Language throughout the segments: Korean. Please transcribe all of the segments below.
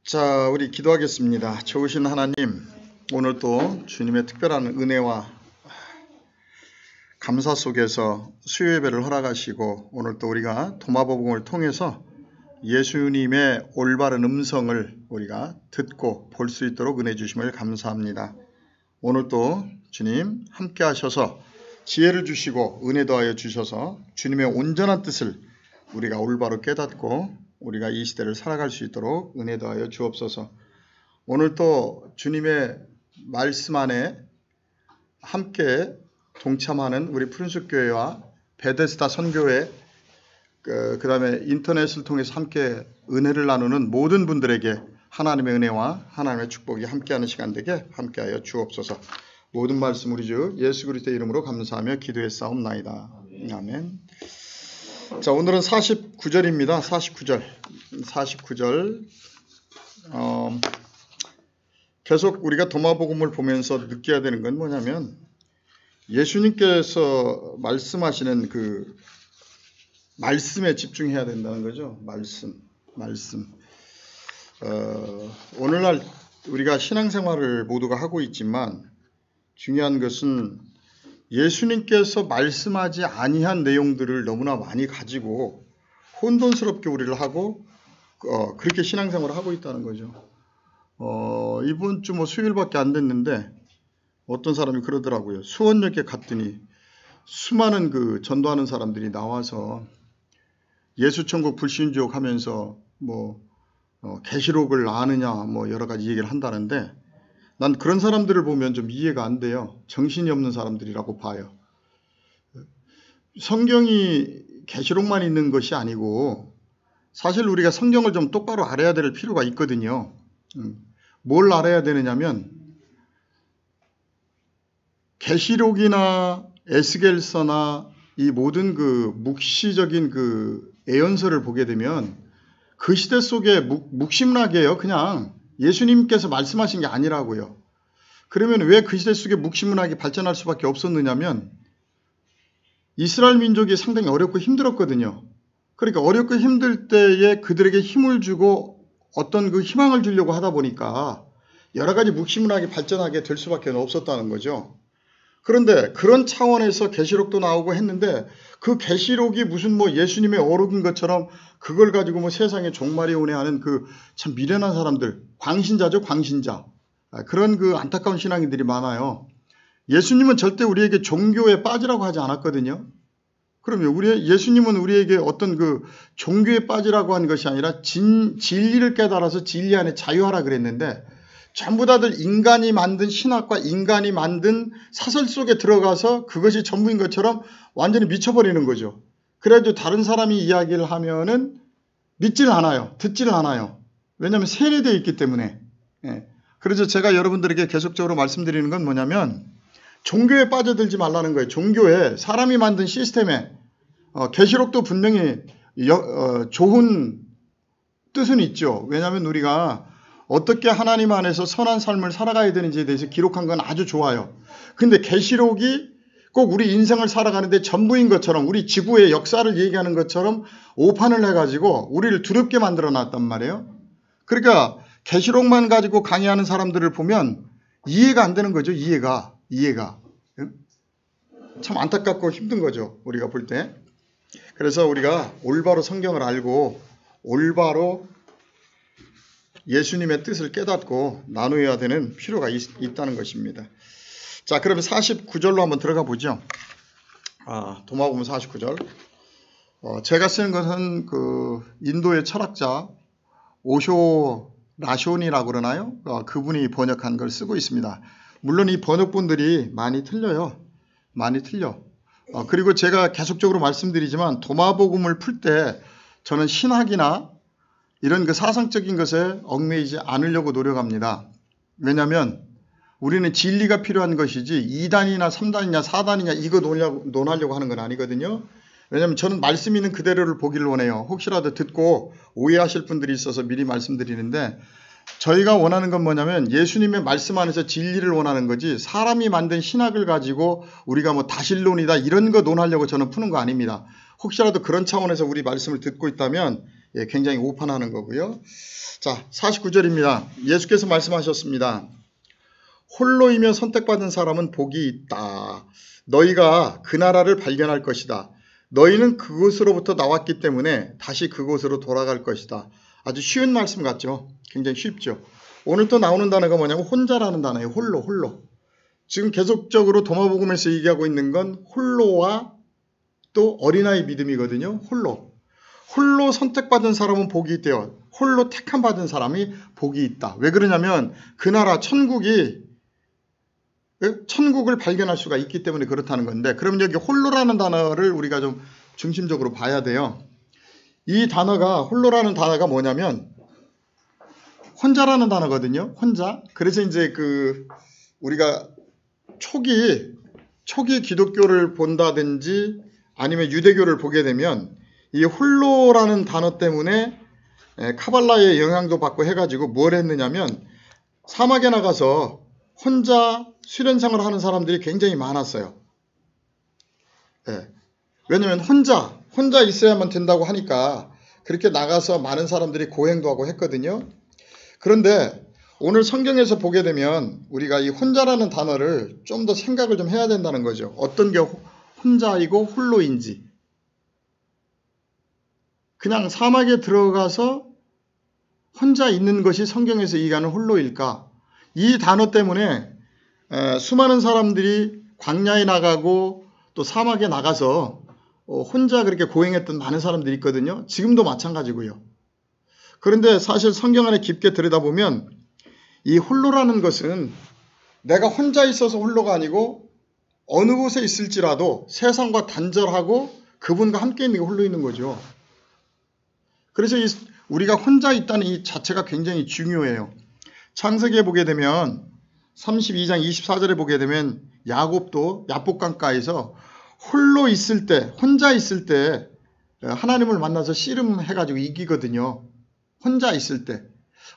자, 우리 기도하겠습니다. 좋으신 하나님, 오늘 또 주님의 특별한 은혜와 감사 속에서 수요 예배를 허락하시고 오늘 또 우리가 도마복음을 통해서 예수님의 올바른 음성을 우리가 듣고 볼 수 있도록 은혜 주심을 감사합니다. 오늘 또 주님 함께 하셔서 지혜를 주시고 은혜 더하여 주셔서 주님의 온전한 뜻을 우리가 올바로 깨닫고 우리가 이 시대를 살아갈 수 있도록 은혜 더하여 주옵소서. 오늘 또 주님의 말씀 안에 함께 동참하는 우리 푸른숲교회와 베데스다 선교회 그 다음에 인터넷을 통해서 함께 은혜를 나누는 모든 분들에게 하나님의 은혜와 하나님의 축복이 함께하는 시간 되게 함께하여 주옵소서. 모든 말씀 우리 주 예수 그리스도의 이름으로 감사하며 기도했사옵나이다. 아멘. 자, 오늘은 49절입니다. 49절. 계속 우리가 도마복음을 보면서 느껴야 되는 건 뭐냐면 예수님께서 말씀하시는 그 말씀에 집중해야 된다는 거죠. 말씀. 오늘날 우리가 신앙생활을 모두가 하고 있지만 중요한 것은 예수님께서 말씀하지 아니한 내용들을 너무나 많이 가지고 혼돈스럽게 우리를 하고 그렇게 신앙생활을 하고 있다는 거죠. 이번 주 수요일밖에 안 됐는데 어떤 사람이 그러더라고요. 수원역에 갔더니 수많은 그 전도하는 사람들이 나와서 예수천국 불신주옥 하면서 계시록을 아느냐 여러 가지 얘기를 한다는데 난 그런 사람들을 보면 좀 이해가 안 돼요. 정신이 없는 사람들이라고 봐요. 성경이 계시록만 있는 것이 아니고 사실 우리가 성경을 좀 똑바로 알아야 될 필요가 있거든요. 뭘 알아야 되느냐면 계시록이나 에스겔서나 이 모든 그 묵시적인 그 예언서를 보게 되면 그 시대 속에 묵심락이에요. 그냥 예수님께서 말씀하신 게 아니라고요. 그러면 왜 그 시대 속에 묵시문학이 발전할 수밖에 없었느냐면 이스라엘 민족이 상당히 어렵고 힘들었거든요. 그러니까 어렵고 힘들 때에 그들에게 힘을 주고 어떤 그 희망을 주려고 하다 보니까 여러 가지 묵시문학이 발전하게 될 수밖에 없었다는 거죠. 그런데 그런 차원에서 계시록도 나오고 했는데 그 계시록이 무슨 예수님의 어록인 것처럼 그걸 가지고 세상에 종말이 오네 하는 그 참 미련한 사람들, 광신자죠, 광신자. 그런 그 안타까운 신앙인들이 많아요. 예수님은 절대 우리에게 종교에 빠지라고 하지 않았거든요. 그러면 예수님은 우리에게 어떤 그 종교에 빠지라고 한 것이 아니라 진리를 깨달아서 진리 안에 자유하라 그랬는데 전부 다들 인간이 만든 신학과 인간이 만든 사설 속에 들어가서 그것이 전부인 것처럼 완전히 미쳐버리는 거죠. 그래도 다른 사람이 이야기를 하면은 믿지를 않아요. 듣지를 않아요. 왜냐하면 세뇌되어 있기 때문에. 그래서 제가 여러분들에게 계속적으로 말씀드리는 건 뭐냐면 종교에 빠져들지 말라는 거예요. 종교에 사람이 만든 시스템에 계시록도 분명히 좋은 뜻은 있죠. 왜냐하면 우리가 어떻게 하나님 안에서 선한 삶을 살아가야 되는지에 대해서 기록한 건 아주 좋아요. 근데 계시록이 꼭 우리 인생을 살아가는데 전부인 것처럼 우리 지구의 역사를 얘기하는 것처럼 오판을 해가지고 우리를 두렵게 만들어 놨단 말이에요. 그러니까 계시록만 가지고 강의하는 사람들을 보면 이해가 안 되는 거죠. 이해가. 참 안타깝고 힘든 거죠. 우리가 볼 때. 그래서 우리가 올바로 성경을 알고 올바로 예수님의 뜻을 깨닫고 나누어야 되는 필요가 있다는 것입니다. 자, 그러면 49절로 한번 들어가 보죠. 도마복음 49절. 제가 쓰는 것은 그 인도의 철학자 오쇼 라숀이라고 그러나요? 그분이 번역한 걸 쓰고 있습니다. 물론 이 번역본들이 많이 틀려요. 많이 틀려. 그리고 제가 계속적으로 말씀드리지만 도마복음을 풀 때 저는 신학이나 이런 그 사상적인 것에 얽매이지 않으려고 노력합니다. 왜냐하면 우리는 진리가 필요한 것이지 2단이나 3단이냐 4단이냐 이거 논하려고 하는 건 아니거든요. 왜냐하면 저는 말씀 있는 그대로를 보기를 원해요. 혹시라도 듣고 오해하실 분들이 있어서 미리 말씀드리는데 저희가 원하는 건 뭐냐면 예수님의 말씀 안에서 진리를 원하는 거지 사람이 만든 신학을 가지고 우리가 다신론이다 이런 거 논하려고 저는 푸는 거 아닙니다. 혹시라도 그런 차원에서 우리 말씀을 듣고 있다면 굉장히 오판하는 거고요. 자, 49절입니다. 예수께서 말씀하셨습니다. 홀로이며 선택받은 사람은 복이 있다. 너희가 그 나라를 발견할 것이다. 너희는 그곳으로부터 나왔기 때문에 다시 그곳으로 돌아갈 것이다. 아주 쉬운 말씀 같죠? 굉장히 쉽죠? 오늘 또 나오는 단어가 뭐냐면 혼자라는 단어예요. 홀로. 지금 계속적으로 도마복음에서 얘기하고 있는 건 홀로와 또 어린아이 믿음이거든요. 홀로 선택받은 사람은 복이 있대요. 홀로 택함 받은 사람이 복이 있다. 왜 그러냐면 그 나라 천국을 발견할 수가 있기 때문에 그렇다는 건데, 그럼 여기 홀로라는 단어를 우리가 좀 중심적으로 봐야 돼요. 이 단어가, 홀로라는 단어가 뭐냐면 혼자라는 단어거든요. 혼자. 그래서 이제 우리가 초기 기독교를 본다든지 아니면 유대교를 보게 되면 이 홀로라는 단어 때문에 카발라의 영향도 받고 해가지고 뭘 했느냐면 사막에 나가서 혼자 수련생활을 하는 사람들이 굉장히 많았어요. 왜냐면 혼자 있어야만 된다고 하니까 그렇게 나가서 많은 사람들이 고행도 하고 했거든요. 그런데 오늘 성경에서 보게 되면 우리가 이 혼자라는 단어를 좀 더 생각을 좀 해야 된다는 거죠. 어떤 게 혼자이고 홀로인지. 그냥 사막에 들어가서 혼자 있는 것이 성경에서 얘기하는 홀로일까? 이 단어 때문에 수많은 사람들이 광야에 나가고 또 사막에 나가서 혼자 그렇게 고행했던 많은 사람들이 있거든요. 지금도 마찬가지고요. 그런데 사실 성경 안에 깊게 들여다보면 이 홀로라는 것은 내가 혼자 있어서 홀로가 아니고 어느 곳에 있을지라도 세상과 단절하고 그분과 함께 있는 게 홀로 있는 거죠. 그래서 우리가 혼자 있다는 이 자체가 굉장히 중요해요. 창세기에 보게 되면 32장 24절에 보게 되면 야곱도 야복강가에서 혼자 있을 때 하나님을 만나서 씨름해가지고 이기거든요. 혼자 있을 때.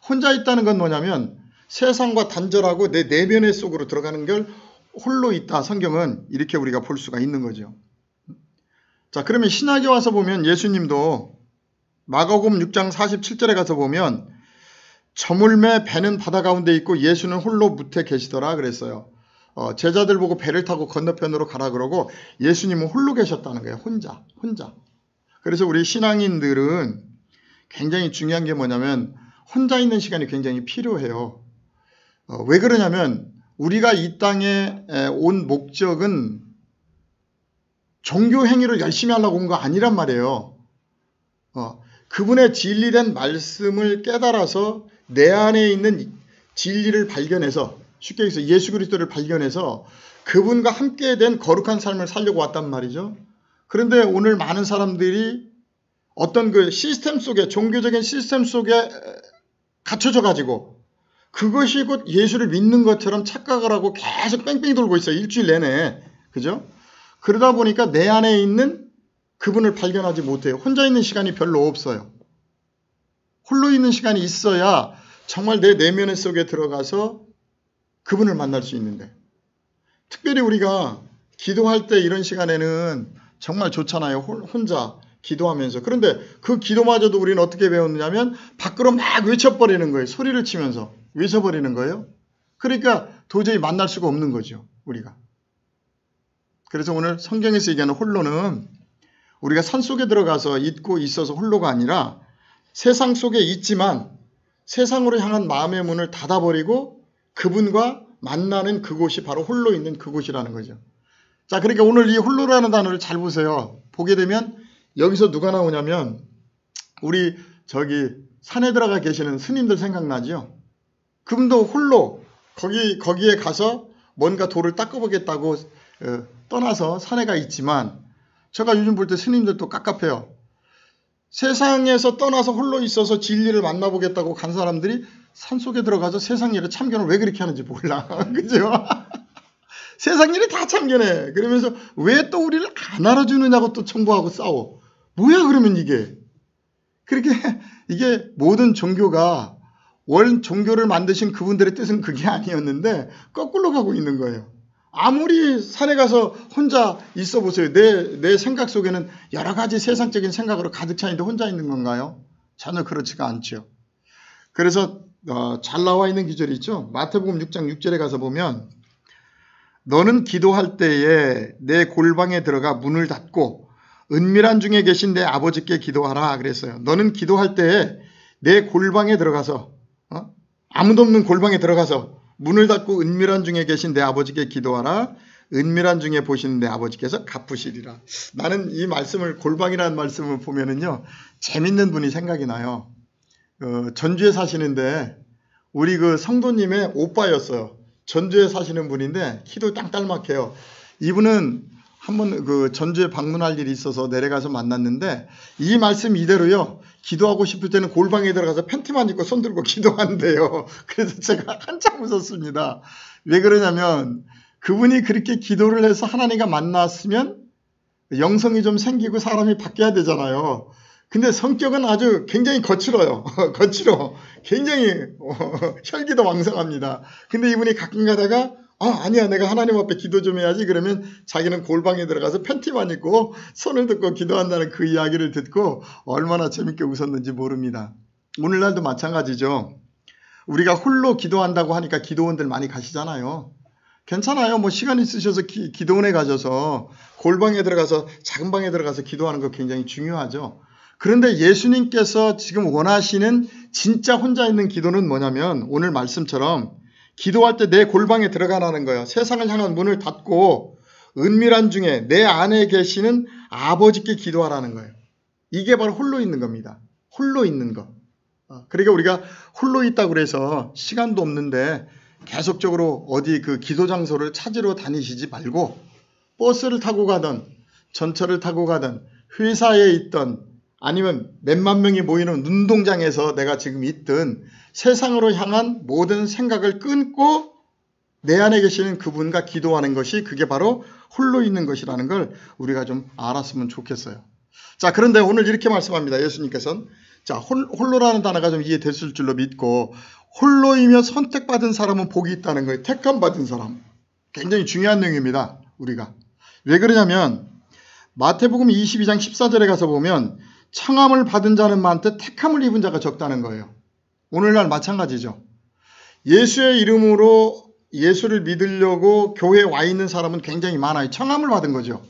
혼자 있다는 건 뭐냐면 세상과 단절하고 내 내면의 속으로 들어가는 걸 홀로 있다. 성경은 이렇게 우리가 볼 수가 있는 거죠. 자, 그러면 신약에 와서 보면 예수님도 마가복음 6장 47절에 가서 보면 저물매 배는 바다 가운데 있고 예수는 홀로 무태 계시더라 그랬어요. 제자들 보고 배를 타고 건너편으로 가라 그러고 예수님은 홀로 계셨다는 거예요. 혼자. 그래서 우리 신앙인들은 굉장히 중요한 게 뭐냐면 혼자 있는 시간이 굉장히 필요해요. 왜 그러냐면 우리가 이 땅에 온 목적은 종교 행위를 열심히 하려고 온 거 아니란 말이에요. 그분의 진리된 말씀을 깨달아서 내 안에 있는 진리를 발견해서, 쉽게 얘기해서 예수 그리스도를 발견해서 그분과 함께 된 거룩한 삶을 살려고 왔단 말이죠. 그런데 오늘 많은 사람들이 어떤 그 시스템 속에, 종교적인 시스템 속에 갇혀져 가지고 그것이 곧 예수를 믿는 것처럼 착각을 하고 계속 뺑뺑이 돌고 있어요. 일주일 내내. 그죠? 그러다 보니까 내 안에 있는 그분을 발견하지 못해요. 혼자 있는 시간이 별로 없어요. 홀로 있는 시간이 있어야 정말 내 내면 속에 들어가서 그분을 만날 수 있는데, 특별히 우리가 기도할 때 이런 시간에는 정말 좋잖아요. 혼자 기도하면서. 그런데 그 기도마저도 우리는 어떻게 배웠느냐면 밖으로 막 외쳐버리는 거예요. 소리를 치면서 외쳐버리는 거예요. 그러니까 도저히 만날 수가 없는 거죠. 우리가. 그래서 오늘 성경에서 얘기하는 홀로는 우리가 산속에 들어가서 있고 있어서 홀로가 아니라 세상 속에 있지만 세상으로 향한 마음의 문을 닫아버리고 그분과 만나는 그곳이 바로 홀로 있는 그곳이라는 거죠. 자, 그러니까 오늘 이 홀로라는 단어를 잘 보세요. 보게 되면 여기서 누가 나오냐면 우리 산에 들어가 계시는 스님들 생각나죠? 그분도 홀로 거기에 가서 뭔가 돌을 닦아보겠다고 떠나서 산에 가 있지만, 제가 요즘 볼 때 스님들도 깝깝해요. 세상에서 떠나서 홀로 있어서 진리를 만나보겠다고 간 사람들이 산속에 들어가서 세상 일에 참견을 왜 그렇게 하는지 몰라. 그죠? 세상 일에 다 참견해. 그러면서 왜 또 우리를 안 알아주느냐고 또 청구하고 싸워. 뭐야 그러면 이게. 그렇게 이게 모든 종교가 원 종교를 만드신 그분들의 뜻은 그게 아니었는데 거꾸로 가고 있는 거예요. 아무리 산에 가서 혼자 있어 보세요. 내 생각 속에는 여러 가지 세상적인 생각으로 가득 차 있는데 혼자 있는 건가요? 전혀 그렇지가 않죠. 그래서 잘 나와 있는 기절이 있죠. 마태복음 6장 6절에 가서 보면 너는 기도할 때에 내 골방에 들어가 문을 닫고 은밀한 중에 계신 내 아버지께 기도하라 그랬어요. 너는 기도할 때에 내 골방에 들어가서 아무도 없는 골방에 들어가서 문을 닫고 은밀한 중에 계신 내 아버지께 기도하라. 은밀한 중에 보시는 내 아버지께서 갚으시리라. 나는 이 말씀을 골방이라는 말씀을 보면은요 재밌는 분이 생각이 나요. 전주에 사시는데 우리 그 성도님의 오빠였어요. 전주에 사시는 분인데 키도 땅딸막해요. 이분은 한번 그 전주에 방문할 일이 있어서 내려가서 만났는데 이 말씀 이대로요. 기도하고 싶을 때는 골방에 들어가서 팬티만 입고 손 들고 기도한대요. 그래서 제가 한참 웃었습니다. 왜 그러냐면 그분이 그렇게 기도를 해서 하나님과 만났으면 영성이 좀 생기고 사람이 바뀌어야 되잖아요. 근데 성격은 아주 굉장히 거칠어요. 거칠어. 굉장히 혈기도 왕성합니다. 근데 이분이 가끔 가다가 아니야 내가 하나님 앞에 기도 좀 해야지 그러면 자기는 골방에 들어가서 팬티만 입고 손을 듣고 기도한다는 그 이야기를 듣고 얼마나 재밌게 웃었는지 모릅니다. 오늘날도 마찬가지죠. 우리가 홀로 기도한다고 하니까 기도원들 많이 가시잖아요. 괜찮아요. 뭐 시간 있으셔서 기도원에 가셔서 골방에 들어가서 작은 방에 들어가서 기도하는 거 굉장히 중요하죠. 그런데 예수님께서 지금 원하시는 진짜 혼자 있는 기도는 뭐냐면 오늘 말씀처럼 기도할 때 내 골방에 들어가라는 거예요. 세상을 향한 문을 닫고 은밀한 중에 내 안에 계시는 아버지께 기도하라는 거예요. 이게 바로 홀로 있는 겁니다. 홀로 있는 것. 그러니까 우리가 홀로 있다고 그래서 시간도 없는데 계속적으로 어디 그 기도 장소를 찾으러 다니시지 말고 버스를 타고 가든 전철을 타고 가든 회사에 있던 아니면 몇만 명이 모이는 운동장에서 내가 지금 있든 세상으로 향한 모든 생각을 끊고 내 안에 계시는 그분과 기도하는 것이 그게 바로 홀로 있는 것이라는 걸 우리가 좀 알았으면 좋겠어요. 자, 그런데 오늘 이렇게 말씀합니다. 예수님께서는 자, 홀로라는 단어가 좀 이해됐을 줄로 믿고 홀로이며 선택받은 사람은 복이 있다는 거예요. 택함받은 사람. 굉장히 중요한 내용입니다. 우리가. 왜 그러냐면 마태복음 22장 14절에 가서 보면 청함을 받은 자는 많되 택함을 입은 자가 적다는 거예요. 오늘날 마찬가지죠. 예수의 이름으로 예수를 믿으려고 교회에 와 있는 사람은 굉장히 많아요. 청함을 받은 거죠.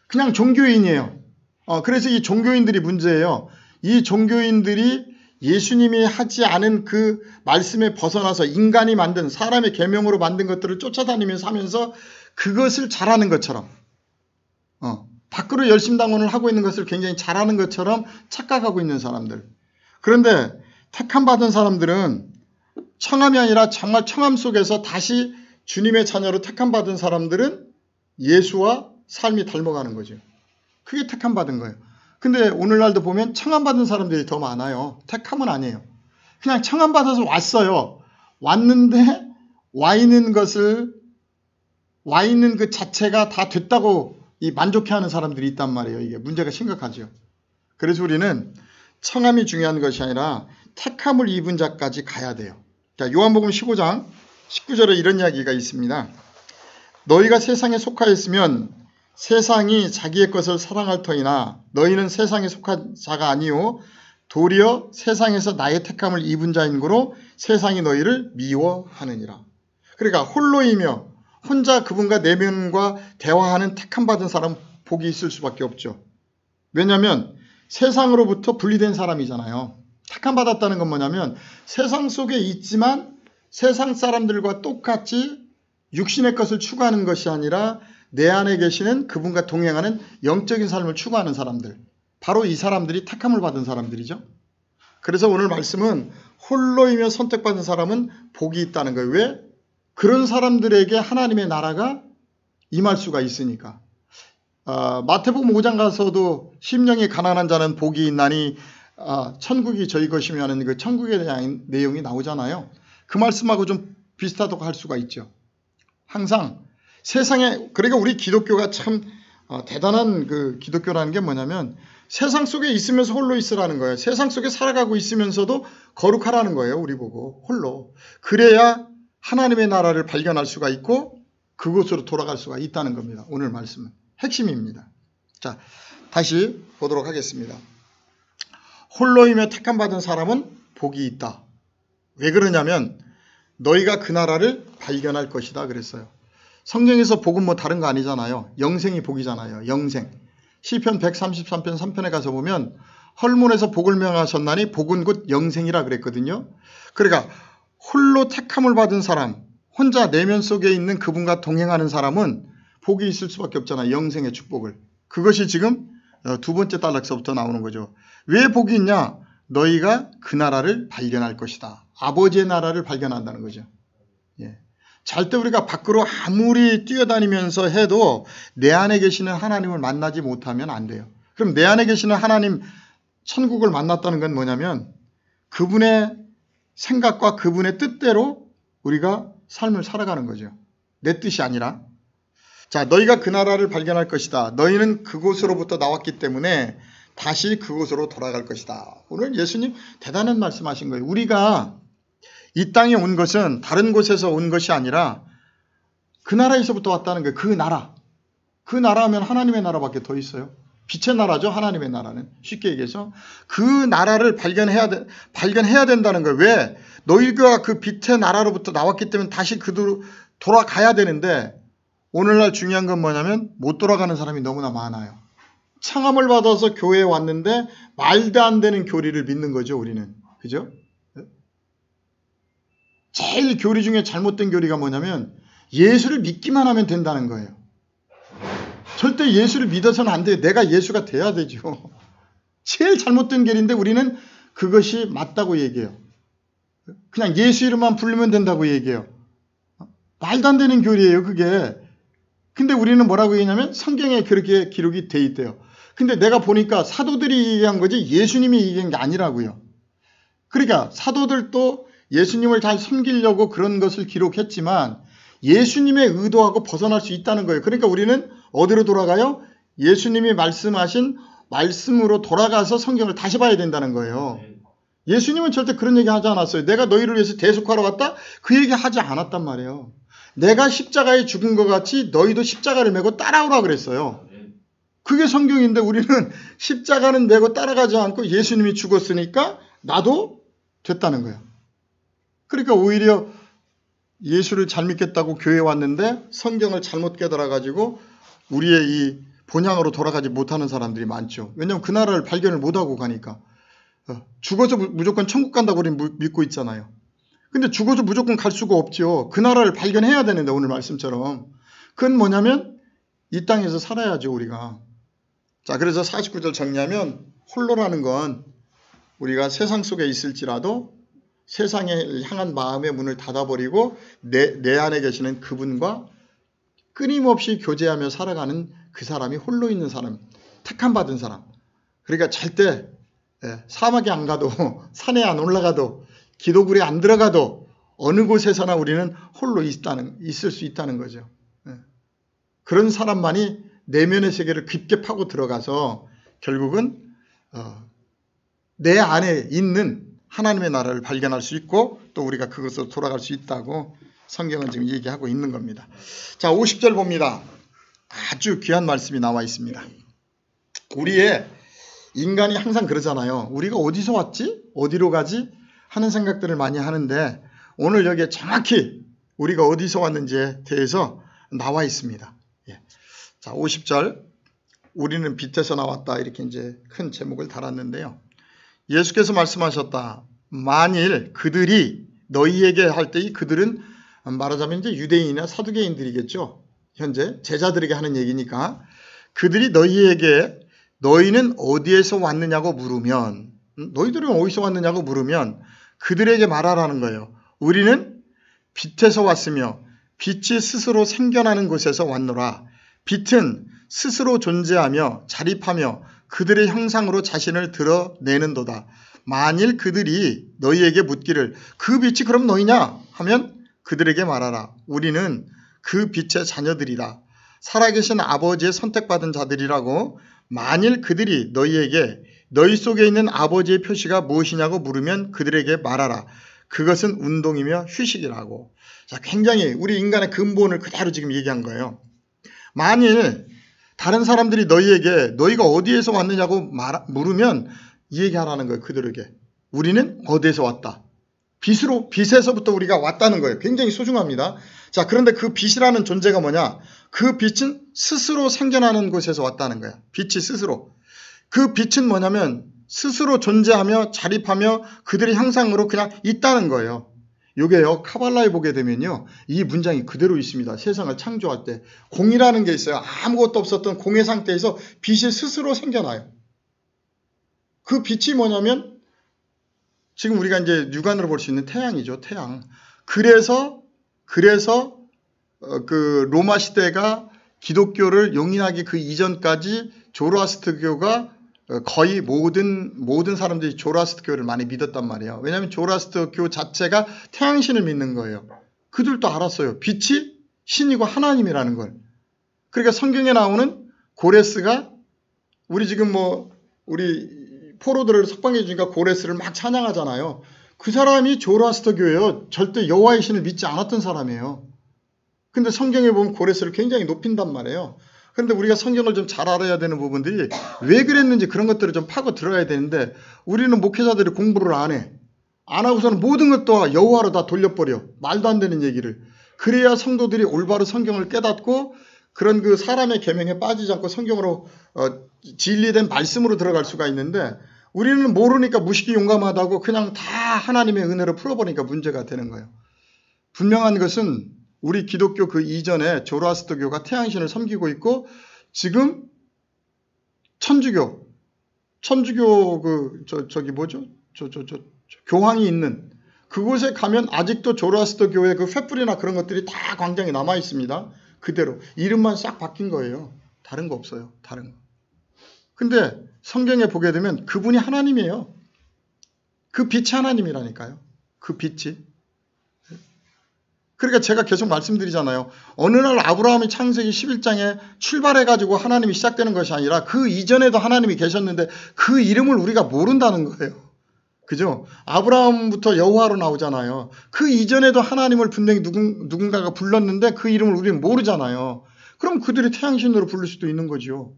그냥 종교인이에요. 그래서 이 종교인들이 문제예요. 이 종교인들이 예수님이 하지 않은 그 말씀에 벗어나서 인간이 만든 사람의 계명으로 만든 것들을 쫓아다니면서 하면서 그것을 잘하는 것처럼 밖으로 열심당원을 하고 있는 것을 굉장히 잘하는 것처럼 착각하고 있는 사람들. 그런데 택함받은 사람들은 청함이 아니라 정말 청함 속에서 다시 주님의 자녀로 택함받은 사람들은 예수와 삶이 닮아가는 거죠. 그게 택함받은 거예요. 근데 오늘날도 보면 청함받은 사람들이 더 많아요. 택함은 아니에요. 그냥 청함받아서 왔어요. 왔는데 와 있는 그 자체가 다 됐다고 만족해하는 사람들이 있단 말이에요. 이게 문제가 심각하죠. 그래서 우리는 청함이 중요한 것이 아니라 택함을 입은 자까지 가야 돼요. 자, 요한복음 15장 19절에 이런 이야기가 있습니다. 너희가 세상에 속하였으면 세상이 자기의 것을 사랑할 터이나 너희는 세상에 속한 자가 아니요 도리어 세상에서 나의 택함을 입은 자인 고로 세상이 너희를 미워하느니라. 그러니까 홀로이며 혼자 그분과 내면과 대화하는 택함받은 사람은 복이 있을 수밖에 없죠. 왜냐하면 세상으로부터 분리된 사람이잖아요. 택함받았다는 건 뭐냐면 세상 속에 있지만 세상 사람들과 똑같이 육신의 것을 추구하는 것이 아니라 내 안에 계시는 그분과 동행하는 영적인 삶을 추구하는 사람들. 바로 이 사람들이 택함을 받은 사람들이죠. 그래서 오늘 말씀은 홀로이며 선택받은 사람은 복이 있다는 거예요. 왜? 그런 사람들에게 하나님의 나라가 임할 수가 있으니까. 마태복음 5장 가서도 심령이 가난한 자는 복이 있나니 천국이 저희 것이며 하는 그 천국에 대한 내용이 나오잖아요. 그 말씀하고 좀 비슷하다고 할 수가 있죠. 항상 세상에, 그러니까 우리 기독교가 참 대단한 그 기독교라는 게 뭐냐면 세상 속에 있으면서 홀로 있으라는 거예요. 세상 속에 살아가고 있으면서도 거룩하라는 거예요. 우리 보고 홀로. 그래야 하나님의 나라를 발견할 수가 있고 그곳으로 돌아갈 수가 있다는 겁니다. 오늘 말씀은 핵심입니다. 자, 다시 보도록 하겠습니다. 홀로이며 택함받은 사람은 복이 있다. 왜 그러냐면 너희가 그 나라를 발견할 것이다 그랬어요. 성경에서 복은 뭐 다른 거 아니잖아요. 영생이 복이잖아요. 영생. 시편 133편 3편에 가서 보면 헐문에서 복을 명하셨나니 복은 곧 영생이라 그랬거든요. 그러니까 홀로 택함을 받은 사람, 혼자 내면 속에 있는 그분과 동행하는 사람은 복이 있을 수밖에 없잖아요. 영생의 축복을. 그것이 지금 두 번째 단락서부터 나오는 거죠. 왜 복이 있냐? 너희가 그 나라를 발견할 것이다. 아버지의 나라를 발견한다는 거죠. 예. 절대 우리가 밖으로 아무리 뛰어다니면서 해도 내 안에 계시는 하나님을 만나지 못하면 안 돼요. 그럼 내 안에 계시는 하나님 천국을 만났다는 건 뭐냐면 그분의 생각과 그분의 뜻대로 우리가 삶을 살아가는 거죠. 내 뜻이 아니라. 자, 너희가 그 나라를 발견할 것이다. 너희는 그곳으로부터 나왔기 때문에 다시 그곳으로 돌아갈 것이다. 오늘 예수님 대단한 말씀하신 거예요. 우리가 이 땅에 온 것은 다른 곳에서 온 것이 아니라 그 나라에서부터 왔다는 거예요. 그 나라. 그 나라하면 하나님의 나라밖에 더 있어요. 빛의 나라죠. 하나님의 나라는. 쉽게 얘기해서 그 나라를 발견해야 된다는 거예요. 왜? 너희가 그 빛의 나라로부터 나왔기 때문에 다시 그대로 돌아가야 되는데 오늘날 중요한 건 뭐냐면 못 돌아가는 사람이 너무나 많아요. 창함을 받아서 교회에 왔는데 말도 안 되는 교리를 믿는 거죠. 우리는. 그죠? 제일 교리 중에 잘못된 교리가 뭐냐면 예수를 믿기만 하면 된다는 거예요. 절대 예수를 믿어서는 안 돼요. 내가 예수가 돼야 되죠. 제일 잘못된 교리인데 우리는 그것이 맞다고 얘기해요. 그냥 예수 이름만 부르면 된다고 얘기해요. 말도 안 되는 교리예요, 그게. 근데 우리는 뭐라고 얘기하냐면 성경에 그렇게 기록이 돼 있대요. 근데 내가 보니까 사도들이 얘기한 거지 예수님이 얘기한 게 아니라고요. 그러니까 사도들도 예수님을 잘 섬기려고 그런 것을 기록했지만 예수님의 의도하고 벗어날 수 있다는 거예요. 그러니까 우리는 어디로 돌아가요? 예수님이 말씀하신 말씀으로 돌아가서 성경을 다시 봐야 된다는 거예요. 예수님은 절대 그런 얘기 하지 않았어요. 내가 너희를 위해서 대속하러 왔다? 그 얘기 하지 않았단 말이에요. 내가 십자가에 죽은 것 같이 너희도 십자가를 메고 따라오라 그랬어요. 그게 성경인데 우리는 십자가는 메고 따라가지 않고 예수님이 죽었으니까 나도 됐다는 거예요. 그러니까 오히려 예수를 잘 믿겠다고 교회에 왔는데 성경을 잘못 깨달아가지고 우리의 이 본향으로 돌아가지 못하는 사람들이 많죠. 왜냐하면 그 나라를 발견을 못하고 가니까. 죽어서 무조건 천국 간다고 우리는 믿고 있잖아요. 근데 죽어서 무조건 갈 수가 없죠. 그 나라를 발견해야 되는데 오늘 말씀처럼. 그건 뭐냐면 이 땅에서 살아야죠 우리가. 자, 그래서 49절 정리하면 홀로라는 건 우리가 세상 속에 있을지라도 세상에 향한 마음의 문을 닫아버리고 내 안에 계시는 그분과 끊임없이 교제하며 살아가는 그 사람이 홀로 있는 사람, 택함받은 사람. 그러니까 절대 사막에 안 가도 산에 안 올라가도 기도굴에 안 들어가도 어느 곳에서나 우리는 홀로 있을 수 있다는 거죠. 그런 사람만이 내면의 세계를 깊게 파고 들어가서 결국은 내 안에 있는 하나님의 나라를 발견할 수 있고 또 우리가 그것으로 돌아갈 수 있다고 성경은 지금 얘기하고 있는 겁니다. 자, 50절 봅니다. 아주 귀한 말씀이 나와 있습니다. 우리의 인간이 항상 그러잖아요. 우리가 어디서 왔지? 어디로 가지? 하는 생각들을 많이 하는데 오늘 여기에 정확히 우리가 어디서 왔는지에 대해서 나와 있습니다. 예. 자, 50절. 우리는 빛에서 나왔다. 이렇게 이제 큰 제목을 달았는데요. 예수께서 말씀하셨다. 만일 그들이 너희에게 할 때 이 그들은 말하자면 이제 유대인이나 사두개인들이겠죠. 현재 제자들에게 하는 얘기니까 그들이 너희에게 너희는 어디에서 왔느냐고 물으면 너희들은 어디서 왔느냐고 물으면 그들에게 말하라는 거예요. 우리는 빛에서 왔으며 빛이 스스로 생겨나는 곳에서 왔노라. 빛은 스스로 존재하며 자립하며 그들의 형상으로 자신을 드러내는도다. 만일 그들이 너희에게 묻기를 그 빛이 그럼 너희냐 하면 그들에게 말하라. 우리는 그 빛의 자녀들이라. 살아계신 아버지의 선택받은 자들이라고. 만일 그들이 너희에게 너희 속에 있는 아버지의 표시가 무엇이냐고 물으면 그들에게 말하라. 그것은 운동이며 휴식이라고. 자, 굉장히 우리 인간의 근본을 그대로 지금 얘기한 거예요. 만일 다른 사람들이 너희에게 너희가 어디에서 왔느냐고 물으면 이 얘기하라는 거예요. 그들에게. 우리는 어디에서 왔다. 빛에서부터 우리가 왔다는 거예요. 굉장히 소중합니다. 자, 그런데 그 빛이라는 존재가 뭐냐? 그 빛은 스스로 생겨나는 곳에서 왔다는 거야. 빛이 스스로. 그 빛은 뭐냐면 스스로 존재하며 자립하며 그들의 형상으로 그냥 있다는 거예요. 요게요, 카발라에 보게 되면요, 이 문장이 그대로 있습니다. 세상을 창조할 때. 공이라는 게 있어요. 아무것도 없었던 공의 상태에서 빛이 스스로 생겨나요. 그 빛이 뭐냐면 지금 우리가 이제 육안으로 볼 수 있는 태양이죠. 태양. 그래서 그 로마 시대가 기독교를 용인하기 그 이전까지 조로아스터교가 거의 모든 사람들이 조로아스터교를 많이 믿었단 말이에요. 왜냐하면 조로아스터교 자체가 태양신을 믿는 거예요. 그들도 알았어요. 빛이 신이고 하나님이라는 걸. 그러니까 성경에 나오는 고레스가 우리 지금 우리 포로들을 석방해 주니까 고레스를 막 찬양하잖아요. 그 사람이 조로아스터교예요. 절대 여호와의 신을 믿지 않았던 사람이에요. 근데 성경에 보면 고레스를 굉장히 높인단 말이에요. 그런데 우리가 성경을 좀 잘 알아야 되는 부분들이 왜 그랬는지 그런 것들을 좀 파고 들어야 되는데 우리는 목회자들이 공부를 안 해. 안 하고서는 모든 것도 여호와로 다 돌려버려. 말도 안 되는 얘기를. 그래야 성도들이 올바로 성경을 깨닫고 그런 그 사람의 계명에 빠지지 않고 성경으로 진리된 말씀으로 들어갈 수가 있는데 우리는 모르니까 무식이 용감하다고 그냥 다 하나님의 은혜로 풀어버리니까 문제가 되는 거예요. 분명한 것은 우리 기독교 그 이전에 조로아스터교가 태양신을 섬기고 있고 지금 천주교 교황이 있는 그곳에 가면 아직도 조로아스터교의 그 횃불이나 그런 것들이 다 광장에 남아 있습니다. 그대로 이름만 싹 바뀐 거예요. 다른 거 없어요. 다른 거. 근데 성경에 보게 되면 그분이 하나님이에요. 그 빛이 하나님이라니까요. 그 빛이. 그러니까 제가 계속 말씀드리잖아요. 어느 날 아브라함이 창세기 11장에 출발해가지고 하나님이 시작되는 것이 아니라 그 이전에도 하나님이 계셨는데 그 이름을 우리가 모른다는 거예요. 그죠? 아브라함부터 여호와로 나오잖아요. 그 이전에도 하나님을 분명히 누군가가 불렀는데 그 이름을 우리는 모르잖아요. 그럼 그들이 태양신으로 부를 수도 있는 거죠.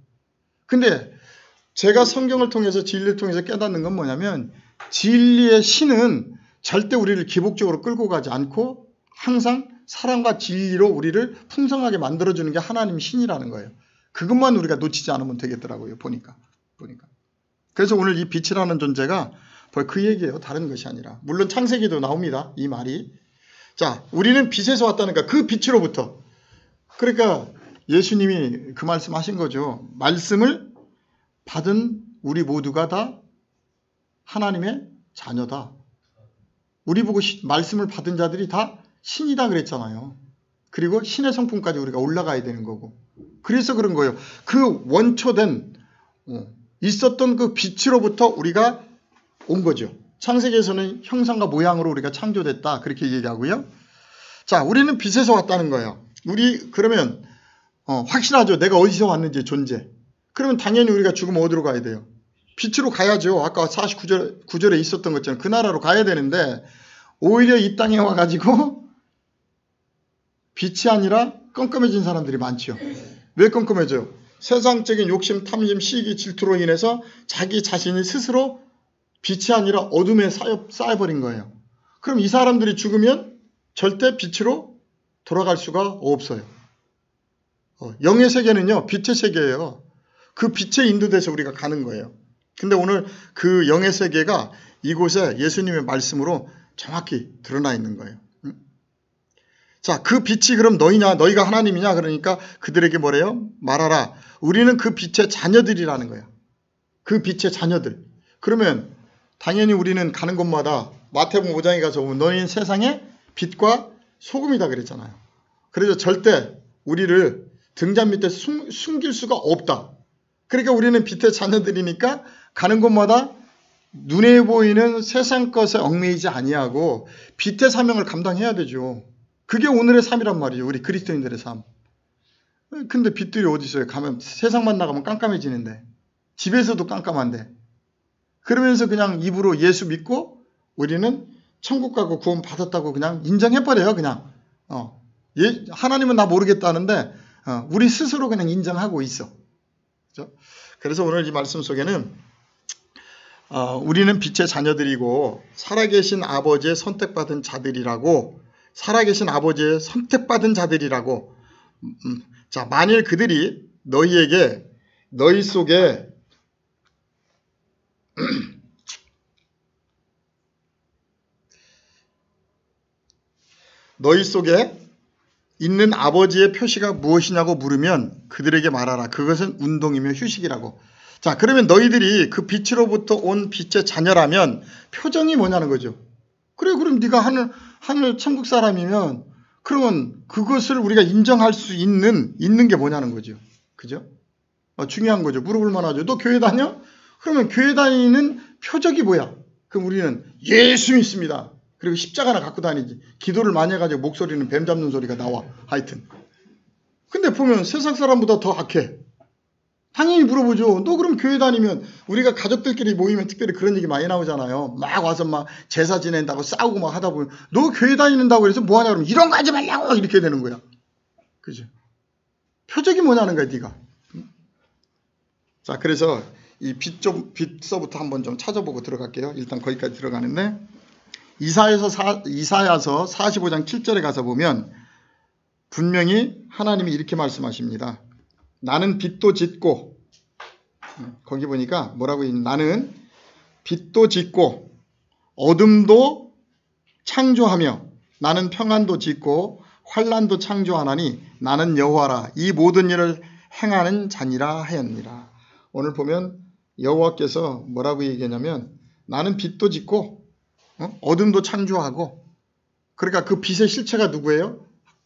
근데 제가 성경을 통해서 진리를 통해서 깨닫는 건 뭐냐면 진리의 신은 절대 우리를 기복적으로 끌고 가지 않고 항상 사랑과 진리로 우리를 풍성하게 만들어주는 게 하나님의 신이라는 거예요. 그것만 우리가 놓치지 않으면 되겠더라고요. 보니까. 그래서 오늘 이 빛이라는 존재가 그 얘기예요. 다른 것이 아니라. 물론 창세기도 나옵니다. 이 말이. 자, 우리는 빛에서 왔다니까 그 빛으로부터. 그러니까 예수님이 그 말씀하신 거죠. 말씀을 받은 우리 모두가 다 하나님의 자녀다. 우리 보고 말씀을 받은 자들이 다 신이다 그랬잖아요. 그리고 신의 성품까지 우리가 올라가야 되는 거고. 그래서 그런 거예요. 그 원초된 있었던 그 빛으로부터 우리가 온 거죠. 창세기에서는 형상과 모양으로 우리가 창조됐다. 그렇게 얘기하고요. 자, 우리는 빛에서 왔다는 거예요. 우리 그러면 확실하죠. 내가 어디서 왔는지 존재. 그러면 당연히 우리가 죽으면 어디로 가야 돼요? 빛으로 가야죠. 아까 49절에 있었던 것처럼 그 나라로 가야 되는데 오히려 이 땅에 와가지고 빛이 아니라 껌껌해진 사람들이 많죠. 왜 껌껌해져요? 세상적인 욕심, 탐심, 시기, 질투로 인해서 자기 자신이 스스로 빛이 아니라 어둠에 쌓여버린 거예요. 그럼 이 사람들이 죽으면 절대 빛으로 돌아갈 수가 없어요. 영의 세계는요, 빛의 세계예요. 그 빛에 인도돼서 우리가 가는 거예요. 근데 오늘 그 영의 세계가 이곳에 예수님의 말씀으로 정확히 드러나 있는 거예요. 자, 그 빛이 그럼 너희냐, 너희가 하나님이냐? 그러니까 그들에게 뭐래요? 말하라. 우리는 그 빛의 자녀들이라는 거예요. 그 빛의 자녀들. 그러면 당연히 우리는 가는 곳마다 마태복음 5장에 가서 보면 너희는 세상의 빛과 소금이다 그랬잖아요. 그래서 절대 우리를 등잔 밑에 숨길 수가 없다. 그러니까 우리는 빛의 자녀들이니까 가는 곳마다 눈에 보이는 세상 것에 얽매이지 아니하고 빛의 사명을 감당해야 되죠. 그게 오늘의 삶이란 말이죠. 우리 그리스도인들의 삶. 근데 빛들이 어디 있어요? 가면 세상만 나가면 깜깜해지는데 집에서도 깜깜한데 그러면서 그냥 입으로 예수 믿고 우리는 천국 가고 구원 받았다고 그냥 인정해버려요. 그냥 하나님은 나 모르겠다는데 우리 스스로 그냥 인정하고 있어. 그렇죠? 그래서 오늘 이 말씀 속에는 우리는 빛의 자녀들이고 살아계신 아버지의 선택받은 자들이라고, 살아계신 아버지의 선택받은 자들이라고. 자, 만일 그들이 너희에게, 너희 속에 너희 속에 있는 아버지의 표시가 무엇이냐고 물으면 그들에게 말하라. 그것은 운동이며 휴식이라고. 자, 그러면 너희들이 그 빛으로부터 온 빛의 자녀라면 표정이 뭐냐는 거죠. 그래, 그럼 네가 하늘 천국 사람이면 그러면 그것을 우리가 인정할 수 있는 게 뭐냐는 거죠. 그죠? 중요한 거죠. 물어볼 만하죠. 너 교회 다녀? 그러면 교회 다니는 표적이 뭐야? 그럼 우리는 예수 믿습니다. 그리고 십자가나 갖고 다니지. 기도를 많이 해가지고 목소리는 뱀 잡는 소리가 나와. 하여튼. 근데 보면 세상 사람보다 더 악해. 당연히 물어보죠. 너 그럼 교회 다니면, 우리가 가족들끼리 모이면 특별히 그런 얘기 많이 나오잖아요. 막 와서 막 제사 지낸다고 싸우고 막 하다 보면 너 교회 다니는다고 해서 뭐 하냐 그러면 이런 거 하지 말라고 이렇게 되는 거야. 그죠? 표적이 뭐냐는 거야, 네가. 자, 그래서 이 빛서부터 한번 좀 찾아보고 들어갈게요. 일단 거기까지 들어가는데 이사야서 45장 7절에 가서 보면 분명히 하나님이 이렇게 말씀하십니다. 나는 빛도 짓고, 거기 보니까 뭐라고 있냐, 나는 빛도 짓고 어둠도 창조하며 나는 평안도 짓고 환난도 창조하나니 나는 여호와라. 이 모든 일을 행하는 자니라 하였니라. 오늘 보면 여호와께서 뭐라고 얘기하냐면 나는 빛도 짓고 어둠도 창조하고, 그러니까 그 빛의 실체가 누구예요?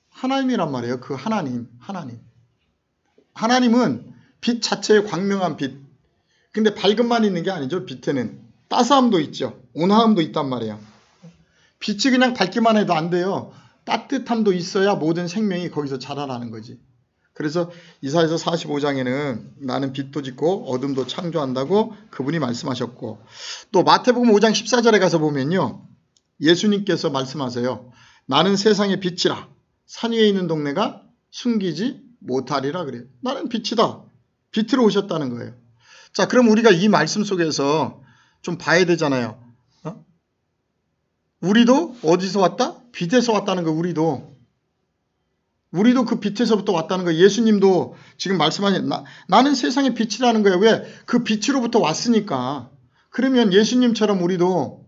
하나님이란 말이에요. 그 하나님. 하나님은 빛 자체의 광명한 빛. 근데 밝음만 있는 게 아니죠. 빛에는 따스함도 있죠. 온화함도 있단 말이에요. 빛이 그냥 밝기만 해도 안 돼요. 따뜻함도 있어야 모든 생명이 거기서 자라나는 거지. 그래서 이사야서 45장에는 나는 빛도 짓고 어둠도 창조한다고 그분이 말씀하셨고, 또 마태복음 5장 14절에 가서 보면요, 예수님께서 말씀하세요. 나는 세상의 빛이라. 산 위에 있는 동네가 숨기지 못하리라 그래요. 나는 빛이다. 빛으로 오셨다는 거예요. 자, 그럼 우리가 이 말씀 속에서 좀 봐야 되잖아요. 우리도 어디서 왔다? 빛에서 왔다는 거. 우리도 그 빛에서부터 왔다는 거예요. 예수님도 지금 말씀하신 나는 세상의 빛이라는 거예요. 왜? 그 빛으로부터 왔으니까. 그러면 예수님처럼 우리도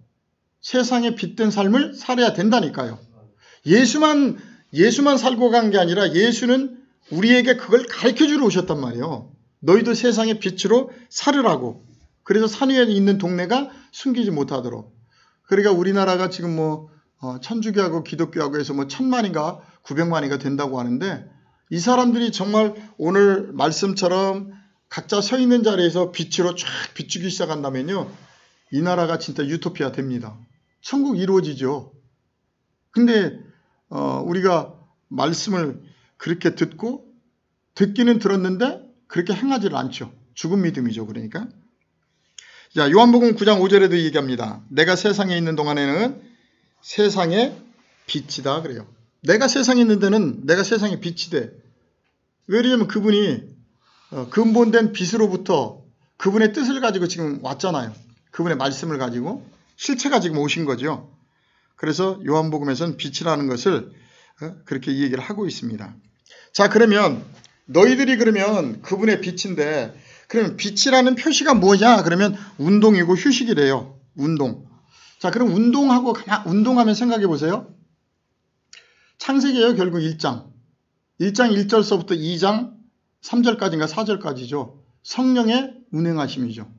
세상에 빛된 삶을 살아야 된다니까요. 예수만 살고 간 게 아니라 예수는 우리에게 그걸 가르쳐주러 오셨단 말이에요. 너희도 세상의 빛으로 살으라고. 그래서 산 위에 있는 동네가 숨기지 못하도록. 그러니까 우리나라가 지금 천주교하고 기독교하고 해서 1000만인가 900만인가 된다고 하는데, 이 사람들이 정말 오늘 말씀처럼 각자 서 있는 자리에서 빛으로 쫙 비추기 시작한다면요, 이 나라가 진짜 유토피아 됩니다. 천국 이루어지죠. 근데 우리가 말씀을 그렇게 듣기는 들었는데 그렇게 행하지를 않죠. 죽은 믿음이죠. 그러니까. 자, 요한복음 9장 5절에도 얘기합니다. 내가 세상에 있는 동안에는 세상의 빛이다 그래요. 내가 세상에 있는 데는 내가 세상의 빛이 돼. 왜냐면 그분이 근본된 빛으로부터 그분의 뜻을 가지고 지금 왔잖아요. 그분의 말씀을 가지고 실체가 지금 오신 거죠. 그래서 요한복음에서는 빛이라는 것을 그렇게 이 얘기를 하고 있습니다. 자, 그러면 너희들이 그러면 그분의 빛인데, 그러면 빛이라는 표시가 뭐냐? 그러면 운동이고 휴식이래요. 운동. 자, 그럼 운동하면 생각해 보세요. 창세기예요. 결국 1장 1절서부터 2장 3절까지인가 4절까지죠. 성령의 운행하심이죠.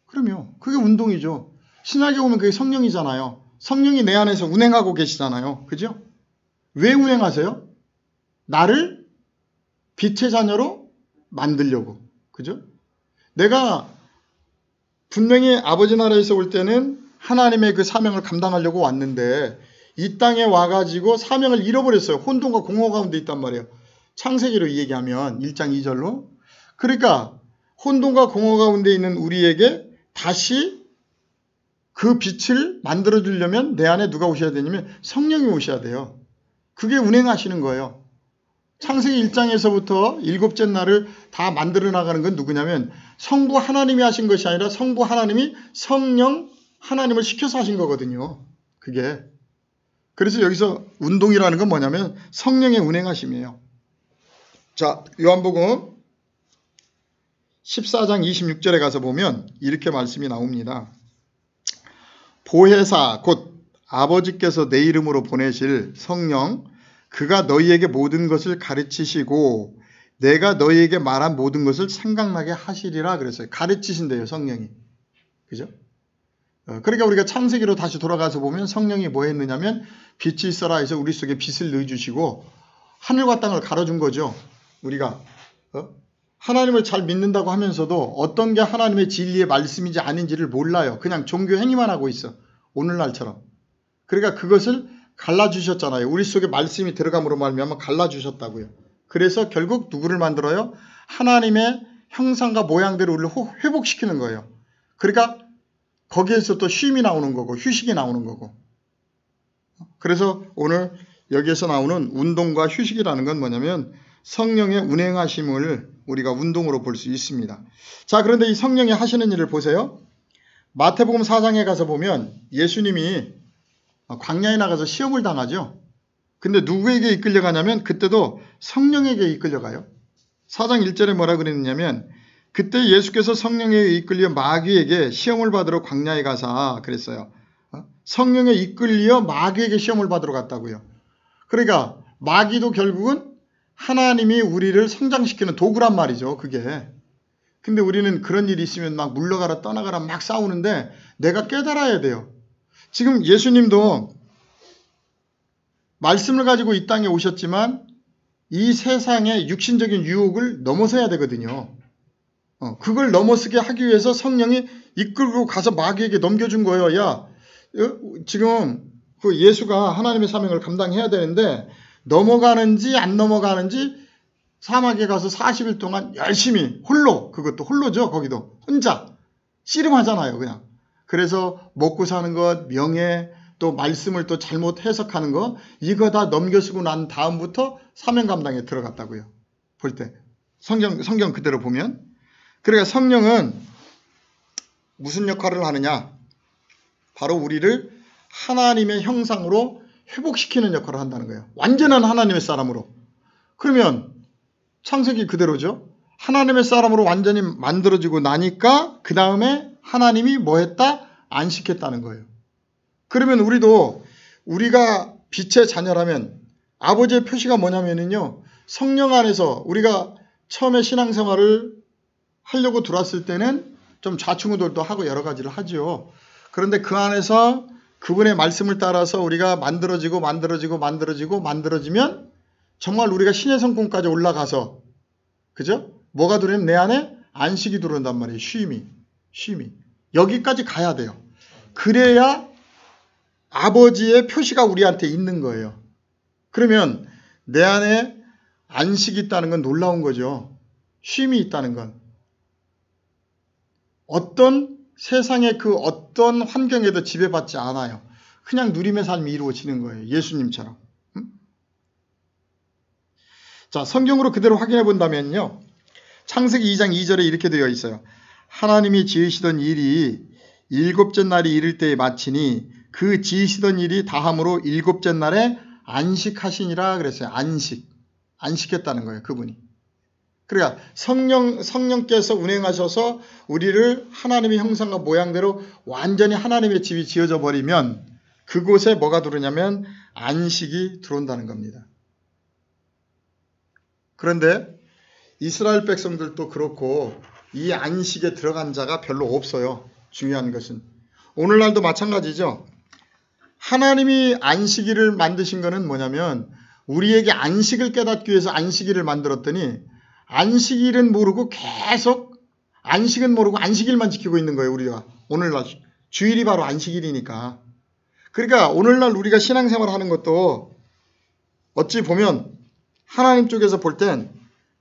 그러면 그게 운동이죠. 신약에 오면 그게 성령이잖아요. 성령이 내 안에서 운행하고 계시잖아요. 그죠? 왜 운행하세요? 나를 빛의 자녀로 만들려고. 그죠? 내가 분명히 아버지 나라에서 올 때는 하나님의 그 사명을 감당하려고 왔는데 이 땅에 와가지고 사명을 잃어버렸어요. 혼돈과 공허 가운데 있단 말이에요. 창세기로 얘기하면 1장 2절로. 그러니까 혼돈과 공허 가운데 있는 우리에게 다시 그 빛을 만들어주려면 내 안에 누가 오셔야 되냐면 성령이 오셔야 돼요. 그게 운행하시는 거예요. 창세기 1장에서부터 일곱째 날을 다 만들어 나가는 건 누구냐면 성부 하나님이 하신 것이 아니라 성부 하나님이 성령 하나님을 시켜서 하신 거거든요. 그게. 그래서 여기서 운동이라는 건 뭐냐면 성령의 운행하심이에요. 자, 요한복음 14장 26절에 가서 보면 이렇게 말씀이 나옵니다. 보혜사 곧 아버지께서 내 이름으로 보내실 성령 그가 너희에게 모든 것을 가르치시고 내가 너희에게 말한 모든 것을 생각나게 하시리라 그랬어요. 가르치신대요, 성령이. 그죠? 그러니까 우리가 창세기로 다시 돌아가서 보면 성령이 뭐 했느냐면 빛이 있어라 해서 우리 속에 빛을 넣어주시고 하늘과 땅을 가려준 거죠. 우리가 하나님을 잘 믿는다고 하면서도 어떤 게 하나님의 진리의 말씀인지 아닌지를 몰라요. 그냥 종교 행위만 하고 있어. 오늘날처럼. 그러니까 그것을 갈라주셨잖아요. 우리 속에 말씀이 들어감으로 말미암아 갈라주셨다고요. 그래서 결국 누구를 만들어요? 하나님의 형상과 모양대로 우리를 회복시키는 거예요. 그러니까 거기에서 또 쉼이 나오는 거고 휴식이 나오는 거고. 그래서 오늘 여기에서 나오는 운동과 휴식이라는 건 뭐냐면 성령의 운행하심을 우리가 운동으로 볼 수 있습니다. 자, 그런데 이 성령이 하시는 일을 보세요. 마태복음 4장에 가서 보면 예수님이 광야에 나가서 시험을 당하죠. 근데 누구에게 이끌려가냐면 그때도 성령에게 이끌려가요. 4장 1절에 뭐라 그랬냐면 그때 예수께서 성령에 이끌려 마귀에게 시험을 받으러 광야에 가사 그랬어요. 성령에 이끌려 마귀에게 시험을 받으러 갔다고요. 그러니까 마귀도 결국은 하나님이 우리를 성장시키는 도구란 말이죠. 그게. 근데 우리는 그런 일이 있으면 막 물러가라 떠나가라 막 싸우는데 내가 깨달아야 돼요. 지금 예수님도 말씀을 가지고 이 땅에 오셨지만 이 세상의 육신적인 유혹을 넘어서야 되거든요. 그걸 넘어서게 하기 위해서 성령이 이끌고 가서 마귀에게 넘겨준 거예요. 야, 지금 그 예수가 하나님의 사명을 감당해야 되는데 넘어가는지 안 넘어가는지 사막에 가서 40일 동안 열심히 홀로, 그것도 홀로죠. 거기도 혼자 씨름하잖아요. 그냥. 그래서 먹고 사는 것, 명예, 또 말씀을 또 잘못 해석하는 거 이거 다 넘겨쓰고 난 다음부터 사명 감당에 들어갔다고요. 볼 때. 성경 그대로 보면. 그러니까 성령은 무슨 역할을 하느냐? 바로 우리를 하나님의 형상으로 회복시키는 역할을 한다는 거예요. 완전한 하나님의 사람으로. 그러면 창세기 그대로죠. 하나님의 사람으로 완전히 만들어지고 나니까 그 다음에 하나님이 뭐 했다? 안식했다는 거예요. 그러면 우리가 빛의 자녀라면 아버지의 표시가 뭐냐면요. 성령 안에서 우리가 처음에 신앙생활을 하려고 들어왔을 때는 좀 좌충우돌도 하고 여러 가지를 하죠. 그런데 그 안에서 그분의 말씀을 따라서 우리가 만들어지면 정말 우리가 신의 성공까지 올라가서 그죠? 뭐가 들어오면 내 안에 안식이 들어온단 말이에요. 쉼이. 여기까지 가야 돼요. 그래야 아버지의 표시가 우리한테 있는 거예요. 그러면 내 안에 안식이 있다는 건 놀라운 거죠. 쉼이 있다는 건. 어떤 세상의 그 어떤 환경에도 지배받지 않아요. 그냥 누림의 삶이 이루어지는 거예요. 예수님처럼. 자, 성경으로 그대로 확인해 본다면요. 창세기 2장 2절에 이렇게 되어 있어요. 하나님이 지으시던 일이 일곱째 날이 이를 때에 마치니 그 지으시던 일이 다함으로 일곱째 날에 안식하시니라 그랬어요. 안식했다는 거예요. 그분이. 그러니까 성령께서 운행하셔서 우리를 하나님의 형상과 모양대로 완전히 하나님의 집이 지어져 버리면 그곳에 뭐가 들어오냐면 안식이 들어온다는 겁니다. 그런데 이스라엘 백성들도 그렇고 이 안식에 들어간 자가 별로 없어요. 중요한 것은. 오늘날도 마찬가지죠. 하나님이 안식일을 만드신 거는 뭐냐면 우리에게 안식을 깨닫기 위해서 안식일을 만들었더니 안식일은 모르고 계속 안식은 모르고 안식일만 지키고 있는 거예요. 우리가 오늘날 주일이 바로 안식일이니까. 그러니까 오늘날 우리가 신앙생활 하는 것도 어찌 보면 하나님 쪽에서 볼 땐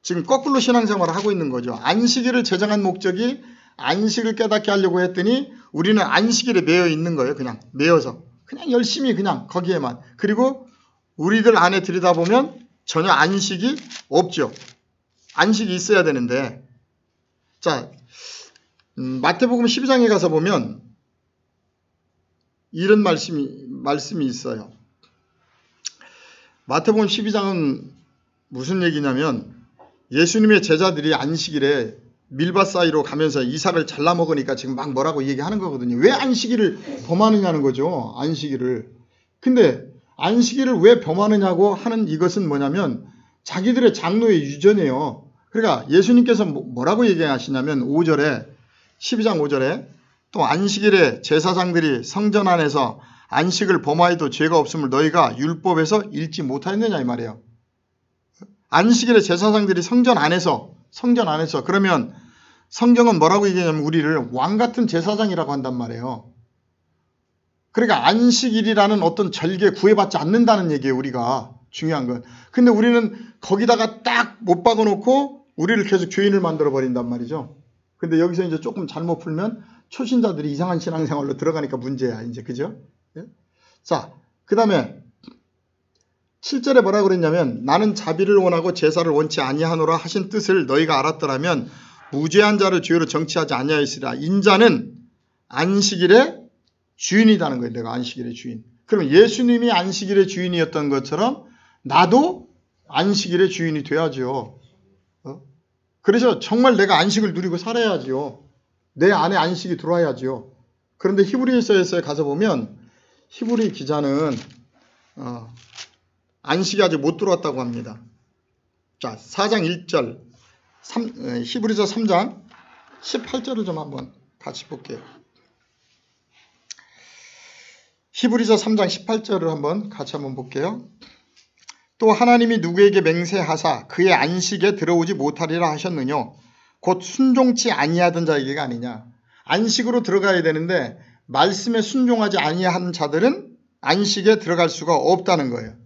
지금 거꾸로 신앙생활을 하고 있는 거죠. 안식일을 제정한 목적이 안식을 깨닫게 하려고 했더니 우리는 안식일에 매여 있는 거예요. 그냥 매여서 그냥 열심히 그냥 거기에만. 그리고 우리들 안에 들여다보면 전혀 안식이 없죠. 안식이 있어야 되는데. 자, 마태복음 12장에 가서 보면 이런 말씀이 있어요. 마태복음 12장은 무슨 얘기냐면 예수님의 제자들이 안식일에 밀밭 사이로 가면서 이삭을 잘라 먹으니까 지금 막 뭐라고 얘기하는 거거든요. 왜 안식일을 범하느냐는 거죠. 안식일을. 근데 안식일을 왜 범하느냐고 하는 이것은 뭐냐면 자기들의 장로의 유전이에요. 그러니까 예수님께서 뭐라고 얘기하시냐면 5절에 12장 5절에 또 안식일에 제사장들이 성전 안에서 안식을 범하여도 죄가 없음을 너희가 율법에서 읽지 못하였느냐 이 말이에요. 안식일에 제사장들이 성전 안에서 그러면 성경은 뭐라고 얘기하냐면 우리를 왕같은 제사장이라고 한단 말이에요. 그러니까 안식일이라는 어떤 절기에 구애받지 않는다는 얘기예요. 우리가 중요한 건. 근데 우리는 거기다가 딱 못 박아놓고 우리를 계속 죄인을 만들어 버린단 말이죠. 근데 여기서 이제 조금 잘못 풀면 초신자들이 이상한 신앙생활로 들어가니까 문제야. 이제 그죠? 예? 자, 그 다음에 7절에 뭐라고 그랬냐면 나는 자비를 원하고 제사를 원치 아니하노라 하신 뜻을 너희가 알았더라면 무죄한 자를 죄로 정치하지 아니하였으리라. 인자는 안식일의 주인이라는 거예요. 내가 안식일의 주인. 그럼 예수님이 안식일의 주인이었던 것처럼 나도 안식일의 주인이 돼야죠. 그래서 정말 내가 안식을 누리고 살아야지요. 내 안에 안식이 들어와야지요. 그런데 히브리서에 가서 보면 히브리 기자는 안식이 아직 못 들어왔다고 합니다. 자, 4장 1절 히브리서 3장 18절을 좀 한번 같이 볼게요. 히브리서 3장 18절을 한번 같이 한번 볼게요. 또 하나님이 누구에게 맹세하사 그의 안식에 들어오지 못하리라 하셨느뇨. 곧 순종치 아니하던 자에게가 아니냐. 안식으로 들어가야 되는데 말씀에 순종하지 아니한 자들은 안식에 들어갈 수가 없다는 거예요.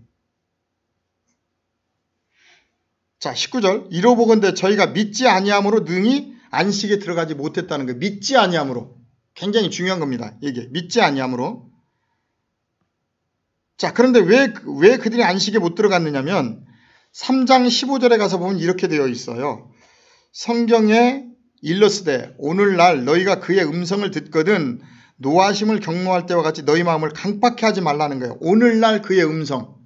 자, 19절 이로보건대 저희가 믿지 아니함으로 능히 안식에 들어가지 못했다는 거예요. 믿지 아니함으로. 굉장히 중요한 겁니다. 이게 믿지 아니함으로. 자, 그런데 왜 그들이 안식에 못 들어갔느냐면 3장 15절에 가서 보면 이렇게 되어 있어요. 성경에 일러스되 오늘날 너희가 그의 음성을 듣거든 노하심을 경노할 때와 같이 너희 마음을 강팍해 하지 말라는 거예요. 오늘날 그의 음성.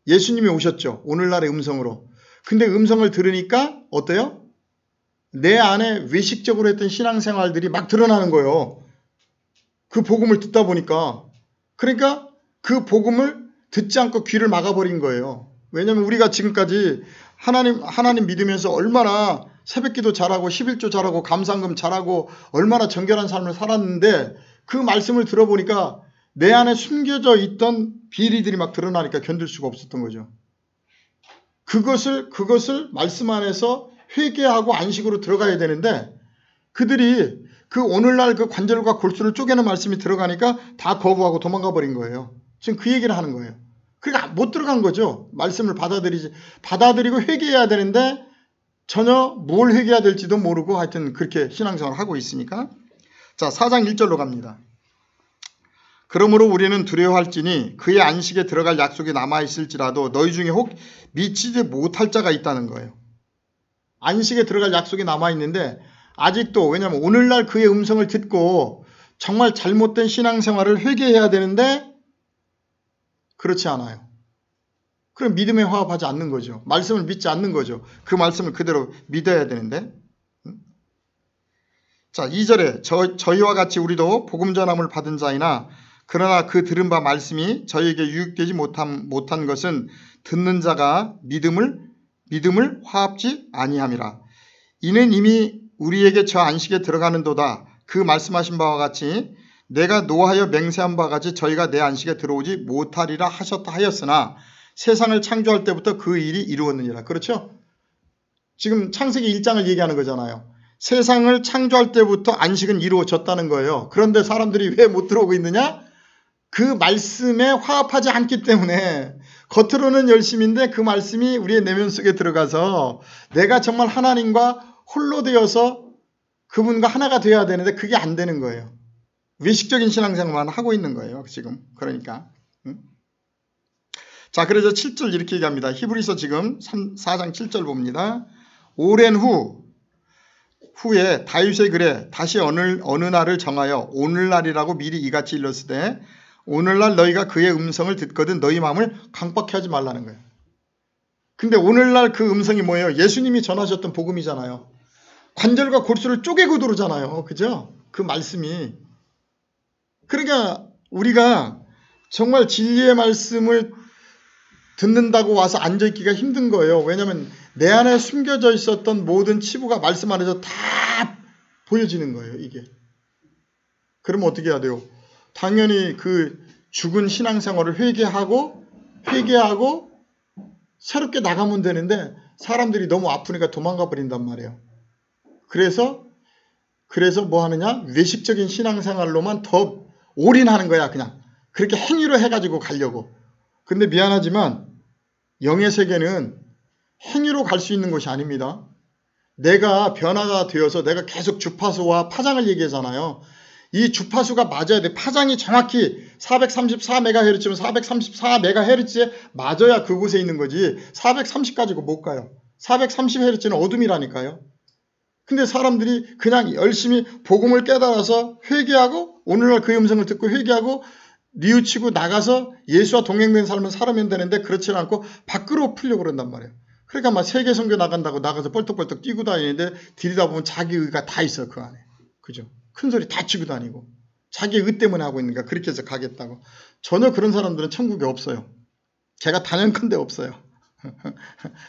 예수님이 오셨죠. 오늘날의 음성으로. 근데 음성을 들으니까 어때요? 내 안에 외식적으로 했던 신앙생활들이 막 드러나는 거예요. 그 복음을 듣다 보니까. 그러니까 그 복음을 듣지 않고 귀를 막아버린 거예요. 왜냐하면 우리가 지금까지 하나님 믿으면서 얼마나 새벽기도 잘하고 11조 잘하고 감상금 잘하고 얼마나 정결한 삶을 살았는데 그 말씀을 들어보니까 내 안에 숨겨져 있던 비리들이 막 드러나니까 견딜 수가 없었던 거죠. 그것을 말씀 안에서 회개하고 안식으로 들어가야 되는데 그들이 그 오늘날 그 관절과 골수를 쪼개는 말씀이 들어가니까 다 거부하고 도망가 버린 거예요. 지금 그 얘기를 하는 거예요. 그러니까 못 들어간 거죠. 말씀을 받아들이고 회개해야 되는데 전혀 뭘 회개해야 될지도 모르고 하여튼 그렇게 신앙생활을 하고 있으니까. 자, 4장 1절로 갑니다. 그러므로 우리는 두려워할지니 그의 안식에 들어갈 약속이 남아있을지라도 너희 중에 혹 미치지 못할 자가 있다는 거예요. 안식에 들어갈 약속이 남아있는데 아직도 왜냐하면 오늘날 그의 음성을 듣고 정말 잘못된 신앙생활을 회개해야 되는데 그렇지 않아요. 그럼 믿음에 화합하지 않는 거죠. 말씀을 믿지 않는 거죠. 그 말씀을 그대로 믿어야 되는데. 자, 2절에 저희와 같이 우리도 복음 전함을 받은 자이나 그러나 그 들은 바 말씀이 저희에게 유익되지 못한 것은 듣는 자가 믿음을 화합지 아니함이라. 이는 이미 우리에게 저 안식에 들어가는도다. 그 말씀하신 바와 같이 내가 노하여 맹세한 바와 같이 저희가 내 안식에 들어오지 못하리라 하셨다 하였으나 세상을 창조할 때부터 그 일이 이루었느니라. 그렇죠? 지금 창세기 1장을 얘기하는 거잖아요. 세상을 창조할 때부터 안식은 이루어졌다는 거예요. 그런데 사람들이 왜 못 들어오고 있느냐? 그 말씀에 화합하지 않기 때문에 겉으로는 열심인데 그 말씀이 우리의 내면 속에 들어가서 내가 정말 하나님과 홀로 되어서 그분과 하나가 되어야 되는데 그게 안 되는 거예요. 외식적인 신앙생활만 하고 있는 거예요. 지금. 그러니까. 자, 그래서 7절 이렇게 얘기합니다. 히브리서 지금 4장 7절 봅니다. 오랜 후 후에 다윗의 글에 다시 어느 날을 정하여 오늘날이라고 미리 이같이 일렀으되 오늘날 너희가 그의 음성을 듣거든 너희 마음을 강박해 하지 말라는 거예요. 근데 오늘날 그 음성이 뭐예요? 예수님이 전하셨던 복음이잖아요. 관절과 골수를 쪼개고 들어오잖아요. 그죠? 그 말씀이. 그러니까 우리가 정말 진리의 말씀을 듣는다고 와서 앉아있기가 힘든 거예요. 왜냐하면 내 안에 숨겨져 있었던 모든 치부가 말씀 안에서 다 보여지는 거예요. 이게. 그러면 어떻게 해야 돼요? 당연히 그 죽은 신앙생활을 회개하고 새롭게 나가면 되는데 사람들이 너무 아프니까 도망가 버린단 말이에요. 그래서 뭐 하느냐? 외식적인 신앙생활로만 더 올인하는 거야. 그냥 그렇게 행위로 해가지고 가려고. 근데 미안하지만 영의 세계는 행위로 갈 수 있는 것이 아닙니다. 내가 변화가 되어서 내가 계속 주파수와 파장을 얘기하잖아요. 이 주파수가 맞아야 돼. 파장이 정확히 434MHz면 434MHz에 맞아야 그곳에 있는 거지. 430 가지고 못 가요. 430Hz는 어둠이라니까요. 근데 사람들이 그냥 열심히 복음을 깨달아서 회개하고 오늘날 그 음성을 듣고 회개하고 뉘우치고 나가서 예수와 동행된 삶을 살아면 되는데 그렇지는 않고 밖으로 풀려고 그런단 말이에요. 그러니까 막 세계 선교 나간다고 나가서 뻘떡뻘떡 뛰고 다니는데 들이다 보면 자기 의가 다 있어 그 안에. 그죠? 큰 소리 다 치고 다니고 자기 의 때문에 하고 있는가 그렇게 해서 가겠다고. 전혀 그런 사람들은 천국에 없어요. 제가 단연컨대 없어요.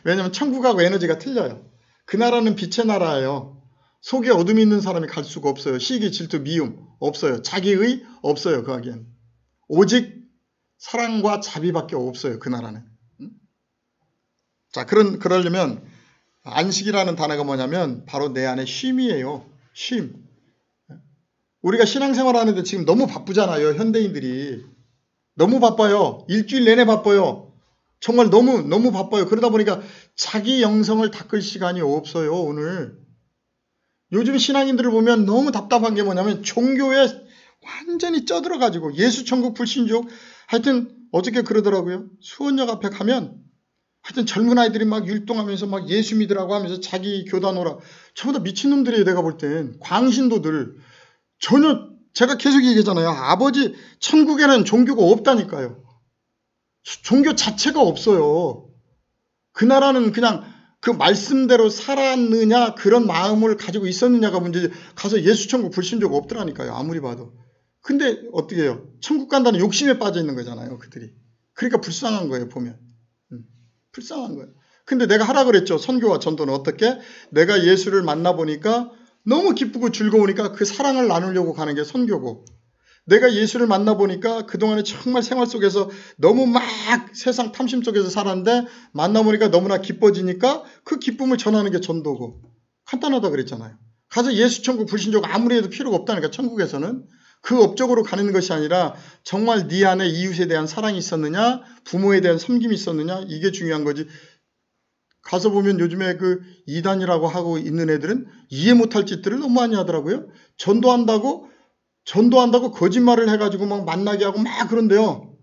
왜냐하면 천국하고 에너지가 틀려요. 그 나라는 빛의 나라예요. 속에 어둠이 있는 사람이 갈 수가 없어요. 시기, 질투, 미움 없어요. 자기의 없어요. 그 하기엔. 오직 사랑과 자비밖에 없어요. 그 나라는. 자, 그러려면 안식이라는 단어가 뭐냐면 바로 내 안에 쉼이에요. 쉼. 우리가 신앙생활 하는데 지금 너무 바쁘잖아요. 현대인들이. 너무 바빠요. 일주일 내내 바빠요. 정말 너무 바빠요. 그러다 보니까 자기 영성을 닦을 시간이 없어요. 오늘. 요즘 신앙인들을 보면 너무 답답한 게 뭐냐면 종교에 완전히 쪄들어가지고 예수천국 불신족 하여튼 어저께 그러더라고요. 수원역 앞에 가면 하여튼 젊은 아이들이 막 율동하면서 막 예수 믿으라고 하면서 자기 교단 오라. 전부 다 미친놈들이에요. 내가 볼 땐. 광신도들. 전혀 제가 계속 얘기하잖아요. 아버지 천국에는 종교가 없다니까요. 종교 자체가 없어요. 그 나라는 그냥 그 말씀대로 살았느냐 그런 마음을 가지고 있었느냐가 문제지 가서 예수천국 불신족 없더라니까요. 아무리 봐도. 근데 어떻게 해요? 천국 간다는 욕심에 빠져 있는 거잖아요. 그들이. 그러니까 불쌍한 거예요. 보면. 불쌍한 거예요. 근데 내가 하라 그랬죠. 선교와 전도는 어떻게? 내가 예수를 만나보니까 너무 기쁘고 즐거우니까 그 사랑을 나누려고 가는 게 선교고 내가 예수를 만나보니까 그동안에 정말 생활 속에서 너무 막 세상 탐심 속에서 살았는데 만나보니까 너무나 기뻐지니까 그 기쁨을 전하는 게 전도고 간단하다 그랬잖아요. 가서 예수천국 불신족 아무리 해도 필요가 없다니까 천국에서는. 그 업적으로 가는 것이 아니라 정말 네 안에 이웃에 대한 사랑이 있었느냐 부모에 대한 섬김이 있었느냐 이게 중요한 거지. 가서 보면 요즘에 그 이단이라고 하고 있는 애들은 이해 못할 짓들을 너무 많이 하더라고요. 전도한다고 거짓말을 해가지고 막 만나게 하고 막 그런데요.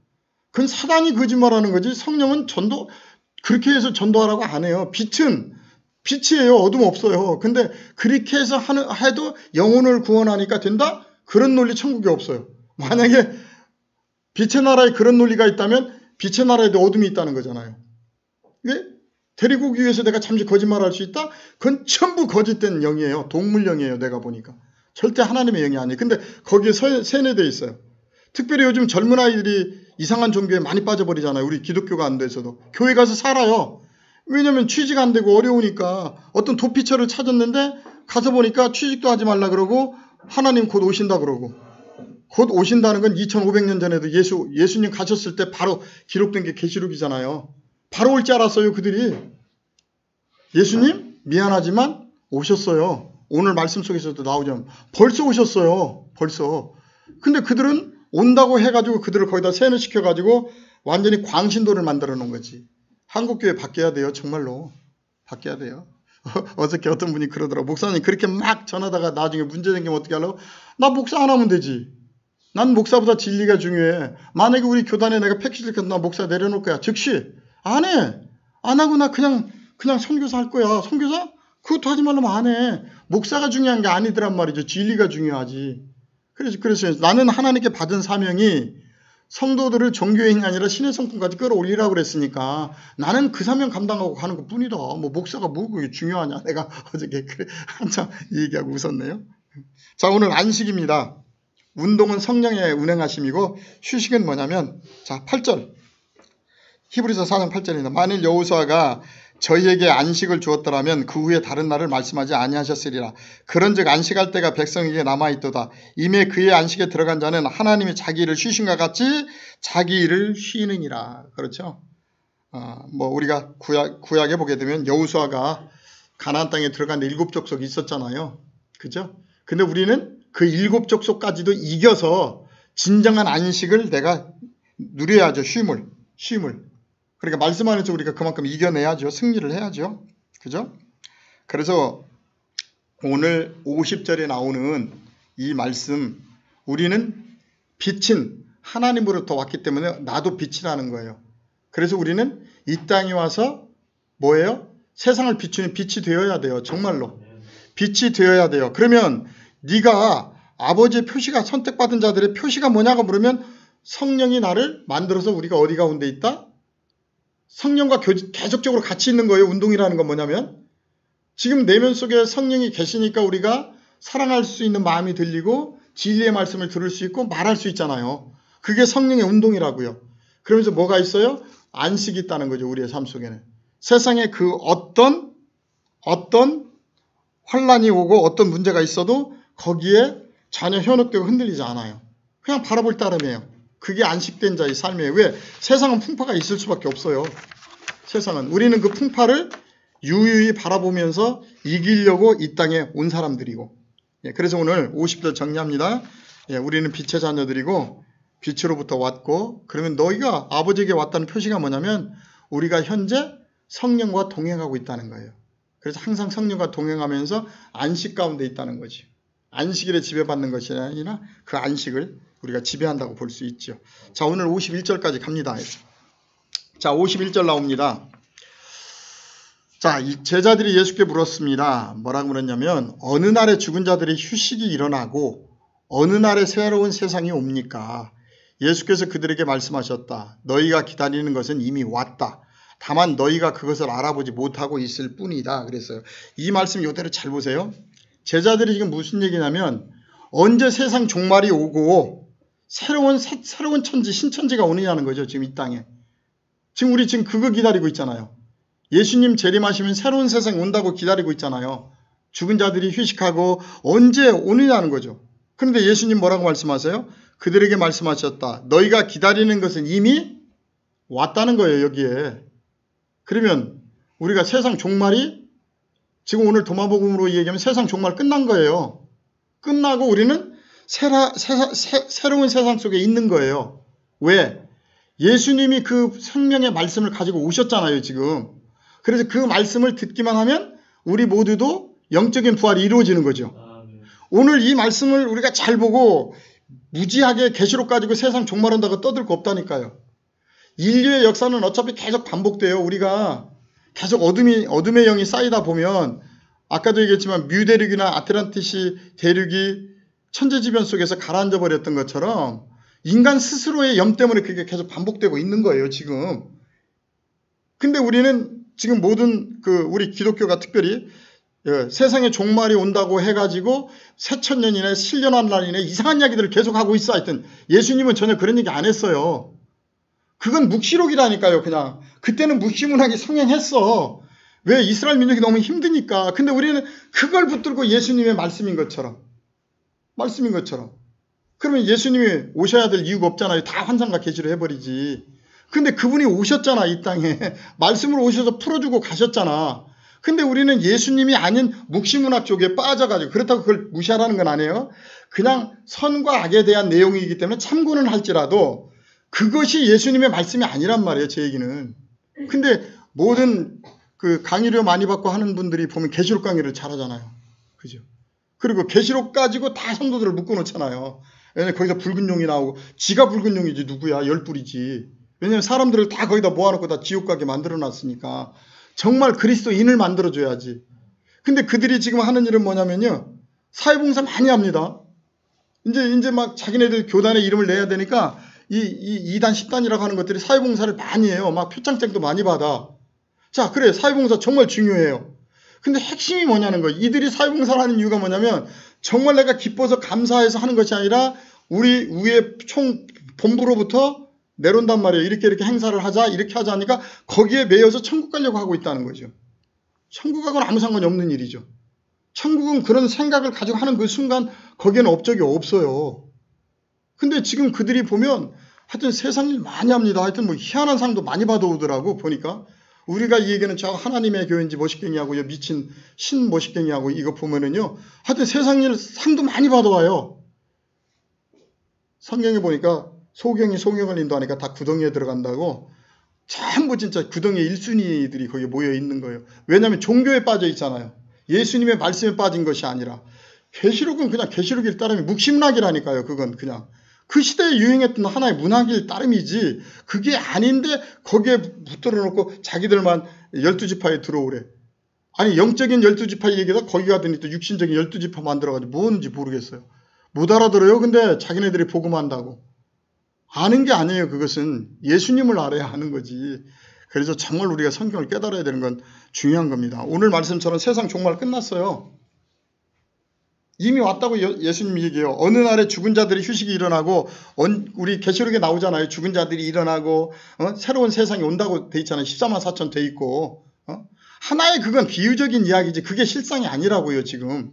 그건 사단이 거짓말하는 거지 성령은 전도 그렇게 해서 전도하라고 안 해요. 빛은 빛이에요. 어둠 없어요. 근데 그렇게 해서 해도 영혼을 구원하니까 된다? 그런 논리 천국에 없어요. 만약에 빛의 나라에 그런 논리가 있다면 빛의 나라에도 어둠이 있다는 거잖아요. 왜? 데리고 오기 위해서 내가 잠시 거짓말할 수 있다? 그건 전부 거짓된 영이에요. 동물영이에요. 내가 보니까. 절대 하나님의 영이 아니에요. 근데 거기에 세뇌되어 있어요. 특별히 요즘 젊은 아이들이 이상한 종교에 많이 빠져버리잖아요. 우리 기독교가 안 돼서도. 교회 가서 살아요. 왜냐면 취직 안 되고 어려우니까 어떤 도피처를 찾았는데 가서 보니까 취직도 하지 말라 그러고 하나님 곧 오신다 그러고 곧 오신다는 건 2500년 전에도 예수님 가셨을 때 바로 기록된 게 계시록이잖아요. 바로 올 줄 알았어요. 그들이. 예수님 미안하지만 오셨어요. 오늘 말씀 속에서도 나오죠. 벌써 오셨어요. 벌써. 근데 그들은 온다고 해가지고 그들을 거기다 세뇌시켜가지고 완전히 광신도를 만들어 놓은 거지. 한국교회 바뀌어야 돼요. 정말로. 바뀌어야 돼요. 어저께 어떤 분이 그러더라고. 목사님 그렇게 막 전하다가 나중에 문제 생기면 어떻게 하려고? 나 목사 안 하면 되지. 난 목사보다 진리가 중요해. 만약에 우리 교단에 내가 패키지를 켜서 나 목사 내려놓을 거야. 즉시 안 해. 안 하고 나 그냥 선교사 할 거야. 선교사? 그것도 하지 말라면 안 해. 목사가 중요한 게 아니더란 말이죠. 진리가 중요하지. 그래서 나는 하나님께 받은 사명이 성도들을 종교인이 아니라 신의 성품까지 끌어올리라고 그랬으니까 나는 그 사명 감당하고 가는 것 뿐이다. 뭐 목사가 뭐 그게 중요하냐. 내가 어저께 그래 한참 얘기하고 웃었네요. 자, 오늘 안식입니다. 운동은 성령의 운행하심이고 휴식은 뭐냐면, 자, 8절. 히브리서 4장 8절입니다. 만일 여호수아가 저희에게 안식을 주었더라면 그 후에 다른 날을 말씀하지 아니하셨으리라. 그런즉 안식할 때가 백성에게 남아있도다. 이미 그의 안식에 들어간 자는 하나님이 자기 일을 쉬신과 같이 자기 일을 쉬느니라. 그렇죠? 뭐 우리가 구약에 보게 되면 여호수아가 가나안 땅에 들어간 7족속이 있었잖아요. 그죠? 근데 우리는 그 7족속까지도 이겨서 진정한 안식을 내가 누려야죠. 쉼을. 그러니까 말씀 안에서 우리가 그만큼 이겨내야죠. 승리를 해야죠. 그죠? 그래서 오늘 50절에 나오는 이 말씀, 우리는 빛은 하나님으로부터 왔기 때문에 나도 빛이라는 거예요. 그래서 우리는 이 땅에 와서 뭐예요? 세상을 비추는 빛이 되어야 돼요. 정말로. 빛이 되어야 돼요. 그러면 네가 아버지의 표시가 선택받은 자들의 표시가 뭐냐고 물으면 성령이 나를 만들어서 우리가 어디 가운데 있다? 성령과 계속적으로 같이 있는 거예요. 운동이라는 건 뭐냐면 지금 내면 속에 성령이 계시니까 우리가 사랑할 수 있는 마음이 들리고 진리의 말씀을 들을 수 있고 말할 수 있잖아요. 그게 성령의 운동이라고요. 그러면서 뭐가 있어요? 안식이 있다는 거죠. 우리의 삶 속에는. 세상에 그 어떤 환란이 오고 어떤 문제가 있어도 거기에 전혀 현혹되고 흔들리지 않아요. 그냥 바라볼 따름이에요. 그게 안식된 자의 삶이에요. 왜? 세상은 풍파가 있을 수밖에 없어요. 세상은. 우리는 그 풍파를 유유히 바라보면서 이기려고 이 땅에 온 사람들이고. 그래서 오늘 50절 정리합니다. 우리는 빛의 자녀들이고 빛으로부터 왔고, 그러면 너희가 아버지에게 왔다는 표시가 뭐냐면 우리가 현재 성령과 동행하고 있다는 거예요. 그래서 항상 성령과 동행하면서 안식 가운데 있다는 거지. 안식일에 지배받는 것이 아니라 그 안식을 우리가 지배한다고 볼 수 있죠. 자, 오늘 51절까지 갑니다. 자, 51절 나옵니다. 자, 이 제자들이 예수께 물었습니다. 뭐라고 물었냐면 어느 날에 죽은 자들의 휴식이 일어나고 어느 날에 새로운 세상이 옵니까? 예수께서 그들에게 말씀하셨다. 너희가 기다리는 것은 이미 왔다. 다만 너희가 그것을 알아보지 못하고 있을 뿐이다. 그랬어요. 이 말씀 이대로 잘 보세요. 제자들이 지금 무슨 얘기냐면 언제 세상 종말이 오고 새로운 천지, 신천지가 오느냐는 거죠. 지금 이 땅에. 지금 우리 지금 그거 기다리고 있잖아요. 예수님 재림하시면 새로운 세상이 온다고 기다리고 있잖아요. 죽은 자들이 휴식하고 언제 오느냐는 거죠. 그런데 예수님 뭐라고 말씀하세요? 그들에게 말씀하셨다. 너희가 기다리는 것은 이미 왔다는 거예요. 여기에. 그러면 우리가 세상 종말이 지금 오늘 도마복음으로 얘기하면 세상 종말 끝난 거예요. 끝나고 우리는 새로운 세상 속에 있는 거예요. 왜? 예수님이 그 생명의 말씀을 가지고 오셨잖아요, 지금. 그래서 그 말씀을 듣기만 하면 우리 모두도 영적인 부활이 이루어지는 거죠. 오늘 이 말씀을 우리가 잘 보고 무지하게 계시록 가지고 세상 종말한다고 떠들 거 없다니까요. 인류의 역사는 어차피 계속 반복돼요. 우리가 계속 어둠의 영이 쌓이다 보면 아까도 얘기했지만 뮤대륙이나 아틀란티스 대륙이 천재지변 속에서 가라앉아 버렸던 것처럼 인간 스스로의 염 때문에 그게 계속 반복되고 있는 거예요, 지금. 근데 우리는 지금 모든 우리 기독교가 특별히 세상에 종말이 온다고 해가지고 새천년이네 신년한 날이네 이상한 이야기들을 계속하고 있어. 하여튼 예수님은 전혀 그런 얘기 안 했어요. 그건 묵시록이라니까요. 그냥 그때는 묵시문학이 성행했어. 왜? 이스라엘 민족이 너무 힘드니까. 근데 우리는 그걸 붙들고 예수님의 말씀인 것처럼 그러면 예수님이 오셔야 될 이유가 없잖아요. 다 환상과 계시로 해버리지. 근데 그분이 오셨잖아. 이 땅에 말씀으로 오셔서 풀어주고 가셨잖아. 근데 우리는 예수님이 아닌 묵시문학 쪽에 빠져가지고, 그렇다고 그걸 무시하라는 건 아니에요. 그냥 선과 악에 대한 내용이기 때문에 참고는 할지라도 그것이 예수님의 말씀이 아니란 말이에요. 제 얘기는. 근데 모든 강의료 많이 받고 하는 분들이 보면 계시록 강의를 잘하잖아요. 그죠? 그리고 계시록 가지고 다 성도들을 묶어놓잖아요. 왜냐면 거기서 붉은 용이 나오고, 지가 붉은 용이지 누구야? 열불이지. 왜냐면 사람들을 다 거기다 모아놓고 다 지옥 가게 만들어놨으니까. 정말 그리스도인을 만들어줘야지. 근데 그들이 지금 하는 일은 뭐냐면요. 사회봉사 많이 합니다. 이제 막 자기네들 교단의 이름을 내야 되니까 이 2단, 10단이라고 하는 것들이 사회봉사를 많이 해요. 막 표창장도 많이 받아. 자, 그래. 사회봉사 정말 중요해요. 근데 핵심이 뭐냐는 거예요. 이들이 사회봉사를 하는 이유가 뭐냐면 정말 내가 기뻐서 감사해서 하는 것이 아니라 우리 위에 총 본부로부터 내려온단 말이에요. 이렇게 행사를 하자, 이렇게 하자 하니까 거기에 매여서 천국 가려고 하고 있다는 거죠. 천국하고는 아무 상관이 없는 일이죠. 천국은 그런 생각을 가지고 하는 그 순간 거기에는 업적이 없어요. 근데 지금 그들이 보면 하여튼 세상 일 많이 합니다. 하여튼 뭐 희한한 상도 많이 받아오더라고 보니까. 우리가 이 얘기는 저 하나님의 교회인지 모식갱이하고 미친 신 모식갱이하고 이거 보면은요. 하여튼 세상 일 상도 많이 받아와요. 성경에 보니까 소경이 소경을 인도하니까 다 구덩이에 들어간다고 전부 진짜 구덩이 1순위들이 거기에 모여 있는 거예요. 왜냐하면 종교에 빠져 있잖아요. 예수님의 말씀에 빠진 것이 아니라 계시록은 그냥 계시록일 따름이 묵심락이라니까요. 그건 그냥 그 시대에 유행했던 하나의 문학일 따름이지 그게 아닌데 거기에 붙들어 놓고 자기들만 12지파에 들어오래. 아니 영적인 12지파 얘기다 거기 가더니 또 육신적인 12지파 만들어가지고 뭔지 모르겠어요. 못 알아들어요. 근데 자기네들이 복음한다고. 아는 게 아니에요. 그것은 예수님을 알아야 하는 거지. 그래서 정말 우리가 성경을 깨달아야 되는 건 중요한 겁니다. 오늘 말씀처럼 세상 종말 끝났어요. 이미 왔다고 예수님이 얘기해요. 어느 날에 죽은 자들이 휴식이 일어나고 우리 계시록에 나오잖아요. 죽은 자들이 일어나고 새로운 세상이 온다고 돼 있잖아요. 14만 4천 돼 있고 하나의 그건 비유적인 이야기지 그게 실상이 아니라고요. 지금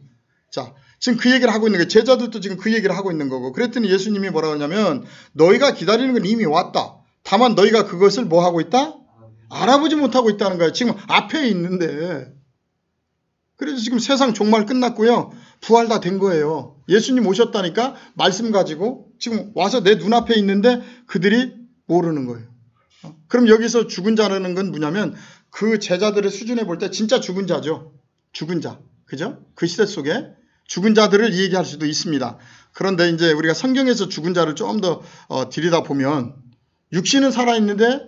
자 지금 그 얘기를 하고 있는 거예요. 제자들도 지금 그 얘기를 하고 있는 거고 그랬더니 예수님이 뭐라고 하냐면 너희가 기다리는 건 이미 왔다. 다만 너희가 그것을 뭐 하고 있다? 알아보지 못하고 있다는 거예요. 지금 앞에 있는데 그래서 지금 세상 종말 끝났고요. 부활 다 된 거예요. 예수님 오셨다니까 말씀 가지고 지금 와서 내 눈앞에 있는데 그들이 모르는 거예요. 그럼 여기서 죽은 자라는 건 뭐냐면 그 제자들의 수준에 볼 때 진짜 죽은 자죠. 죽은 자. 그죠? 그 시대 속에 죽은 자들을 얘기할 수도 있습니다. 그런데 이제 우리가 성경에서 죽은 자를 좀 더 들여다보면 육신은 살아있는데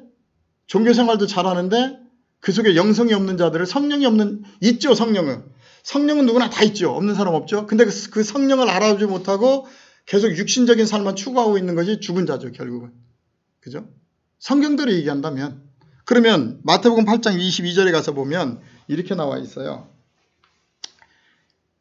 종교생활도 잘하는데 그 속에 영성이 없는 자들을 성령이 없는 있죠. 성령은 누구나 다 있죠. 없는 사람 없죠. 근데 그 성령을 알아보지 못하고 계속 육신적인 삶만 추구하고 있는 것이 죽은 자죠. 결국은. 그죠? 성경대로 얘기한다면 그러면 마태복음 8장 22절에 가서 보면 이렇게 나와 있어요.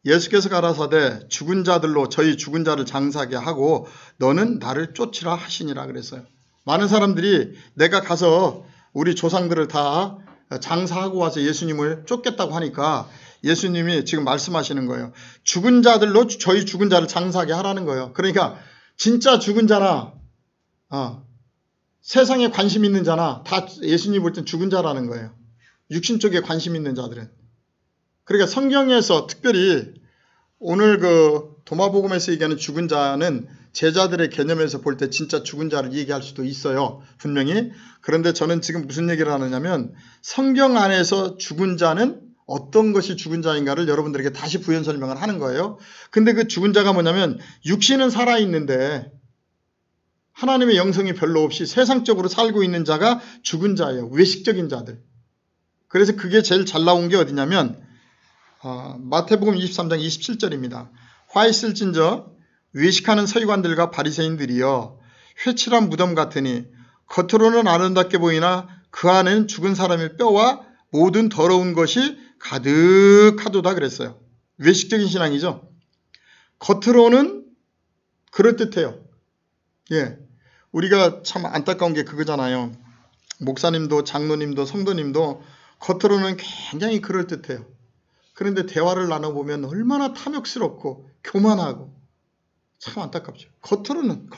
예수께서 가라사대 죽은 자들로 저희 죽은 자를 장사하게 하고 너는 나를 쫓으라 하시니라 그랬어요. 많은 사람들이 내가 가서 우리 조상들을 다 장사하고 와서 예수님을 쫓겠다고 하니까 예수님이 지금 말씀하시는 거예요. 죽은 자들로 저희 죽은 자를 장사하게 하라는 거예요. 그러니까 진짜 죽은 자나 세상에 관심 있는 자나 다 예수님 볼 땐 죽은 자라는 거예요. 육신 쪽에 관심 있는 자들은. 그러니까 성경에서 특별히 오늘 그 도마복음에서 얘기하는 죽은 자는 제자들의 개념에서 볼 때 진짜 죽은 자를 얘기할 수도 있어요. 분명히. 그런데 저는 지금 무슨 얘기를 하느냐면 성경 안에서 죽은 자는 어떤 것이 죽은 자인가를 여러분들에게 다시 부연 설명을 하는 거예요. 근데 그 죽은 자가 뭐냐면 육신은 살아있는데 하나님의 영성이 별로 없이 세상적으로 살고 있는 자가 죽은 자예요. 외식적인 자들. 그래서 그게 제일 잘 나온 게 어디냐면 마태복음 23장 27절입니다. 화 있을진저 외식하는 서기관들과 바리새인들이여 회칠한 무덤 같으니 겉으로는 아름답게 보이나 그 안에는 죽은 사람의 뼈와 모든 더러운 것이 가득하도다 그랬어요. 외식적인 신앙이죠. 겉으로는 그럴듯해요. 예, 우리가 참 안타까운 게 그거잖아요. 목사님도 장로님도 성도님도 겉으로는 굉장히 그럴듯해요. 그런데 대화를 나눠보면 얼마나 탐욕스럽고 교만하고 참 안타깝죠. 겉으로는.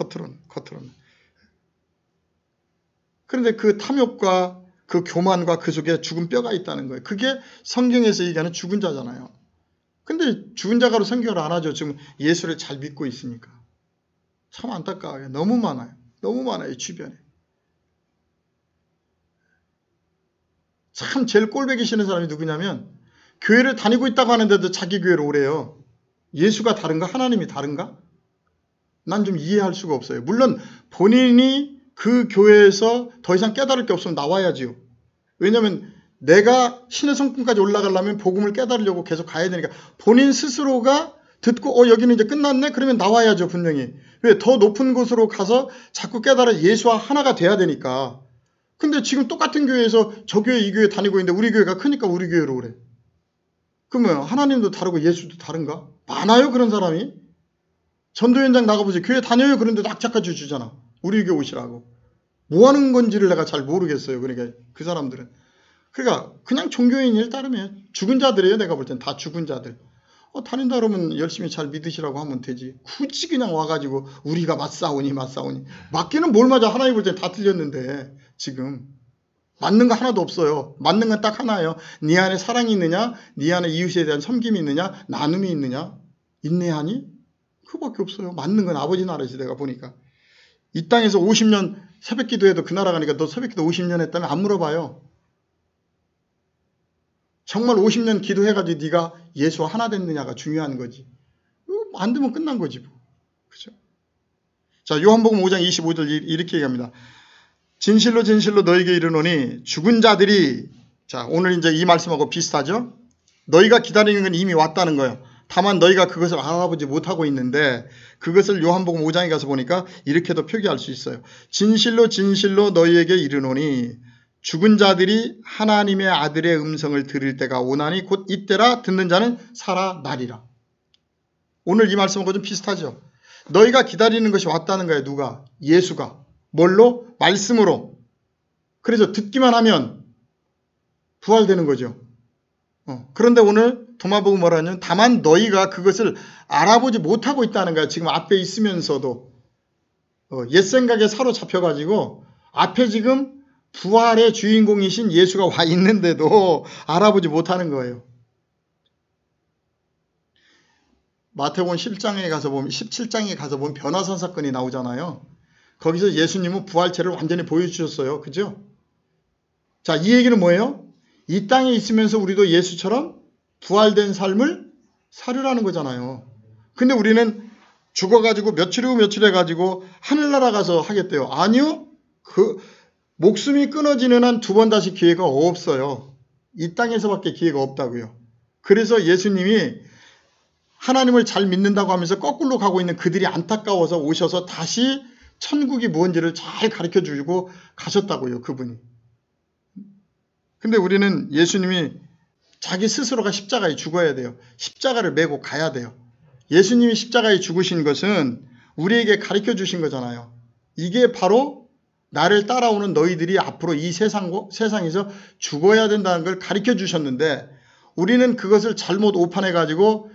그런데 그 탐욕과 그 교만과 그 속에 죽은 뼈가 있다는 거예요. 그게 성경에서 얘기하는 죽은 자잖아요. 근데 죽은 자가로 성경을 안 하죠. 지금 예수를 잘 믿고 있으니까. 참 안타까워요. 너무 많아요. 너무 많아요. 주변에. 참 제일 꼴보기 싫은 사람이 누구냐면 교회를 다니고 있다고 하는데도 자기 교회로 오래요. 예수가 다른가? 하나님이 다른가? 난 좀 이해할 수가 없어요. 물론 본인이 그 교회에서 더 이상 깨달을 게 없으면 나와야지요. 왜냐하면 내가 신의 성품까지 올라가려면 복음을 깨달으려고 계속 가야 되니까 본인 스스로가 듣고 여기는 이제 끝났네? 그러면 나와야죠, 분명히. 왜? 더 높은 곳으로 가서 자꾸 깨달아 예수와 하나가 돼야 되니까. 근데 지금 똑같은 교회에서 저 교회 이 교회 다니고 있는데 우리 교회가 크니까 우리 교회로 그래. 그러면 하나님도 다르고 예수도 다른가? 많아요, 그런 사람이. 전도 현장 나가보세요. 교회 다녀요. 그런데 낙착까지 주잖아. 우리 교회 오시라고. 뭐 하는 건지를 내가 잘 모르겠어요. 그러니까 그 사람들은. 그러니까 그냥 종교인일 따르면 죽은 자들이에요. 내가 볼 땐 다 죽은 자들. 다닌다 그러면 열심히 잘 믿으시라고 하면 되지. 굳이 그냥 와가지고 우리가 맞싸우니. 맞기는 뭘 맞아. 하나님 볼 땐 다 틀렸는데 지금. 맞는 거 하나도 없어요. 맞는 건 딱 하나예요. 네 안에 사랑이 있느냐? 네 안에 이웃에 대한 섬김이 있느냐? 나눔이 있느냐? 인내하니? 그거밖에 없어요. 맞는 건 아버지 나라지 내가 보니까. 이 땅에서 50년 새벽 기도해도 그 나라 가니까 너 새벽 기도 50년 했다면 안 물어봐요. 정말 50년 기도해가지고 네가 예수와 하나 됐느냐가 중요한 거지. 안 되면 끝난 거지 뭐. 그죠? 자, 요한복음 5장 25절 이렇게 얘기합니다. 진실로 진실로 너에게 이르노니 죽은 자들이, 자 오늘 이제 이 말씀하고 비슷하죠? 너희가 기다리는 건 이미 왔다는 거예요. 다만 너희가 그것을 알아보지 못하고 있는데 그것을 요한복음 5장에 가서 보니까 이렇게도 표기할 수 있어요. 진실로 진실로 너희에게 이르노니 죽은 자들이 하나님의 아들의 음성을 들을 때가 오나니 곧 이때라 듣는 자는 살아나리라. 오늘 이 말씀하고 좀 비슷하죠. 너희가 기다리는 것이 왔다는 거예요. 누가? 예수가. 뭘로? 말씀으로. 그래서 듣기만 하면 부활되는 거죠. 그런데 오늘 도마복음 뭐라 하냐면 다만 너희가 그것을 알아보지 못하고 있다는 거야. 지금 앞에 있으면서도 옛 생각에 사로잡혀가지고 앞에 지금 부활의 주인공이신 예수가 와 있는데도 알아보지 못하는 거예요. 마태복음 17장에 가서 보면 변화산 사건이 나오잖아요. 거기서 예수님은 부활체를 완전히 보여주셨어요. 그죠? 자, 이 얘기는 뭐예요? 이 땅에 있으면서 우리도 예수처럼 부활된 삶을 살으라는 거잖아요. 근데 우리는 죽어가지고 며칠 후 며칠 해가지고 하늘나라 가서 하겠대요. 아니요. 그 목숨이 끊어지는 한 2번 다시 기회가 없어요. 이 땅에서밖에 기회가 없다고요. 그래서 예수님이 하나님을 잘 믿는다고 하면서 거꾸로 가고 있는 그들이 안타까워서 오셔서 다시 천국이 뭔지를 잘 가르쳐주고 가셨다고요. 그분이. 근데 우리는 예수님이 자기 스스로가 십자가에 죽어야 돼요. 십자가를 메고 가야 돼요. 예수님이 십자가에 죽으신 것은 우리에게 가르쳐 주신 거잖아요. 이게 바로 나를 따라오는 너희들이 앞으로 이 세상에서 죽어야 된다는 걸 가르쳐 주셨는데 우리는 그것을 잘못 오판해가지고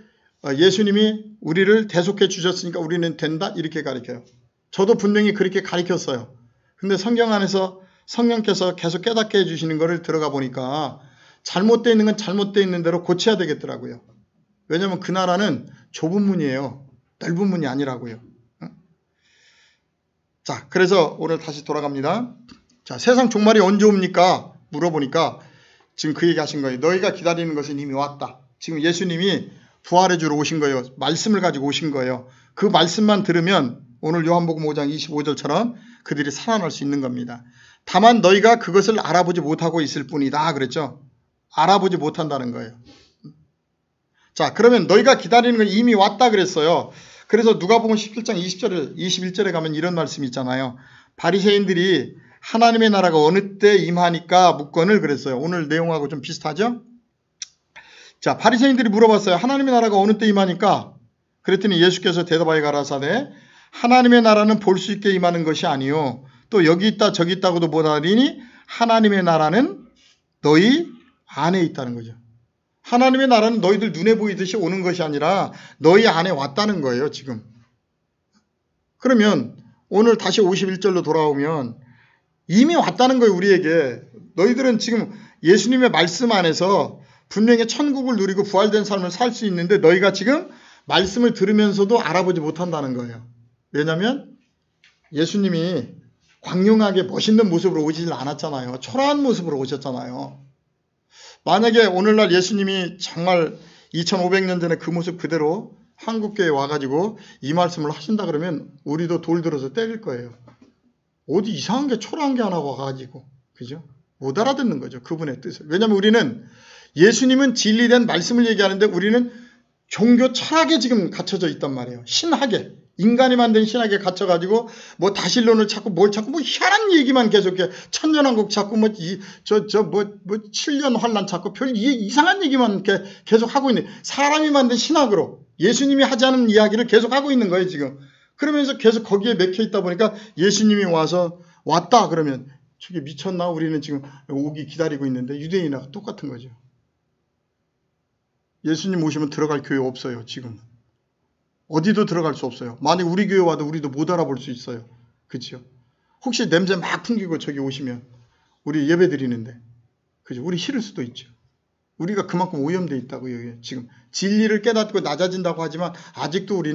예수님이 우리를 대속해 주셨으니까 우리는 된다 이렇게 가르쳐요. 저도 분명히 그렇게 가르쳤어요. 근데 성경 안에서 성령께서 계속 깨닫게 해주시는 것을 들어가 보니까 잘못되어 있는 건 잘못되어 있는 대로 고쳐야 되겠더라고요. 왜냐하면 그 나라는 좁은 문이에요. 넓은 문이 아니라고요. 자, 그래서 오늘 다시 돌아갑니다. 자, 세상 종말이 언제 옵니까? 물어보니까 지금 그 얘기 하신 거예요. 너희가 기다리는 것은 이미 왔다. 지금 예수님이 부활해 주러 오신 거예요. 말씀을 가지고 오신 거예요. 그 말씀만 들으면 오늘 요한복음 5장 25절처럼 그들이 살아날 수 있는 겁니다. 다만 너희가 그것을 알아보지 못하고 있을 뿐이다. 그랬죠? 알아보지 못한다는 거예요. 자, 그러면 너희가 기다리는 건 이미 왔다 그랬어요. 그래서 누가복음 17장 21절에 가면 이런 말씀이 있잖아요. 바리새인들이 하나님의 나라가 어느 때 임하니까 묻건을 그랬어요. 오늘 내용하고 좀 비슷하죠? 자, 바리새인들이 물어봤어요. 하나님의 나라가 어느 때 임하니까? 그랬더니 예수께서 대답하여 가라사대 하나님의 나라는 볼 수 있게 임하는 것이 아니요 또 여기 있다 저기 있다고도 못하리니 하나님의 나라는 너희 안에 있다는 거죠. 하나님의 나라는 너희들 눈에 보이듯이 오는 것이 아니라 너희 안에 왔다는 거예요. 지금. 그러면 오늘 다시 51절로 돌아오면 이미 왔다는 거예요. 우리에게. 너희들은 지금 예수님의 말씀 안에서 분명히 천국을 누리고 부활된 삶을 살 수 있는데 너희가 지금 말씀을 들으면서도 알아보지 못한다는 거예요. 왜냐하면 예수님이 광명하게 멋있는 모습으로 오지를 않았잖아요. 초라한 모습으로 오셨잖아요. 만약에 오늘날 예수님이 정말 2500년 전에 그 모습 그대로 한국교회에 와가지고 이 말씀을 하신다 그러면 우리도 돌 들어서 때릴 거예요. 어디 이상한 게 초라한 게 하나 와가지고. 그죠? 못 알아듣는 거죠. 그분의 뜻을. 왜냐하면 우리는 예수님은 진리된 말씀을 얘기하는데 우리는 종교 철학에 지금 갇혀져 있단 말이에요. 신학에. 인간이 만든 신학에 갇혀가지고 뭐 다신론을 찾고 뭘 찾고 뭐 희한한 얘기만 계속해. 천년왕국 찾고 뭐 7년 환란 찾고 별 이상한 얘기만 계속 하고 있는, 사람이 만든 신학으로 예수님이 하지 않은 이야기를 계속 하고 있는 거예요 지금. 그러면서 계속 거기에 맥혀 있다 보니까 예수님이 왔다 그러면 저게 미쳤나? 우리는 지금 오기 기다리고 있는데 유대인하고 똑같은 거죠. 예수님 오시면 들어갈 교회 없어요 지금. 어디도 들어갈 수 없어요. 만약 우리 교회 와도 우리도 못 알아볼 수 있어요. 그렇죠? 혹시 냄새 막 풍기고 저기 오시면 우리 예배 드리는데, 그죠? 우리 싫을 수도 있죠. 우리가 그만큼 오염되어 있다고요. 지금 진리를 깨닫고 낮아진다고 하지만 아직도 우리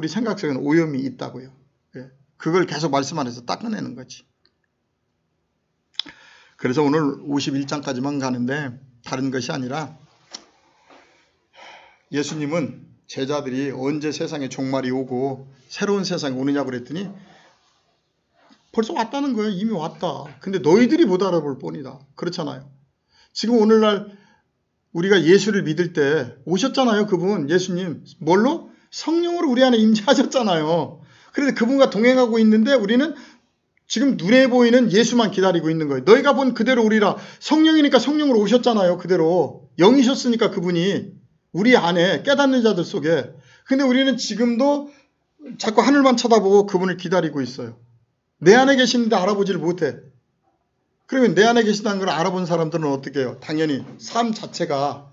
생각 속에는 오염이 있다고요. 예. 그걸 계속 말씀 안에서 닦아내는 거지. 그래서 오늘 51장까지만 가는데 다른 것이 아니라 예수님은 제자들이 언제 세상에 종말이 오고 새로운 세상이 오느냐고 그랬더니 벌써 왔다는 거예요. 이미 왔다. 근데 너희들이 못 알아볼 뿐이다. 그렇잖아요. 지금 오늘날 우리가 예수를 믿을 때 오셨잖아요. 그분 예수님. 뭘로? 성령으로 우리 안에 임재하셨잖아요. 그래서 그분과 동행하고 있는데 우리는 지금 눈에 보이는 예수만 기다리고 있는 거예요. 너희가 본 그대로 오리라. 성령이니까 성령으로 오셨잖아요. 그대로. 영이셨으니까 그분이 우리 안에 깨닫는 자들 속에. 근데 우리는 지금도 자꾸 하늘만 쳐다보고 그분을 기다리고 있어요. 내 안에 계시는데 알아보지를 못해. 그러면 내 안에 계시다는 걸 알아본 사람들은 어떻게 해요? 당연히 삶 자체가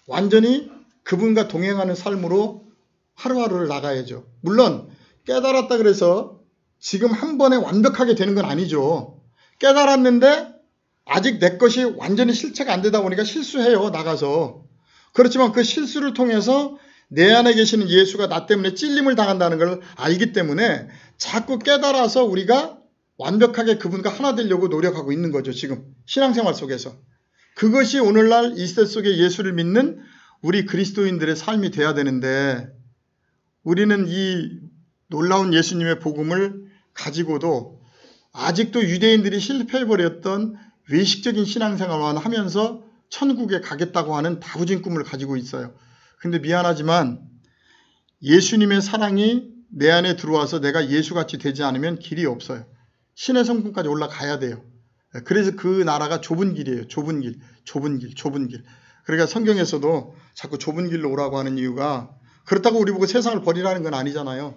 완전히 그분과 동행하는 삶으로 하루하루를 나가야죠. 물론 깨달았다 그래서 지금 한 번에 완벽하게 되는 건 아니죠. 깨달았는데 아직 내 것이 완전히 실체가 안 되다 보니까 실수해요. 나가서. 그렇지만 그 실수를 통해서 내 안에 계시는 예수가 나 때문에 찔림을 당한다는 걸 알기 때문에 자꾸 깨달아서 우리가 완벽하게 그분과 하나 되려고 노력하고 있는 거죠. 지금 신앙생활 속에서. 그것이 오늘날 이 시대 속에 예수를 믿는 우리 그리스도인들의 삶이 돼야 되는데 우리는 이 놀라운 예수님의 복음을 가지고도 아직도 유대인들이 실패해버렸던 외식적인 신앙생활만 하면서 천국에 가겠다고 하는 다부진 꿈을 가지고 있어요. 근데 미안하지만 예수님의 사랑이 내 안에 들어와서 내가 예수같이 되지 않으면 길이 없어요. 신의 성품까지 올라가야 돼요. 그래서 그 나라가 좁은 길이에요. 좁은 길. 그러니까 성경에서도 자꾸 좁은 길로 오라고 하는 이유가 그렇다고 우리 보고 세상을 버리라는 건 아니잖아요.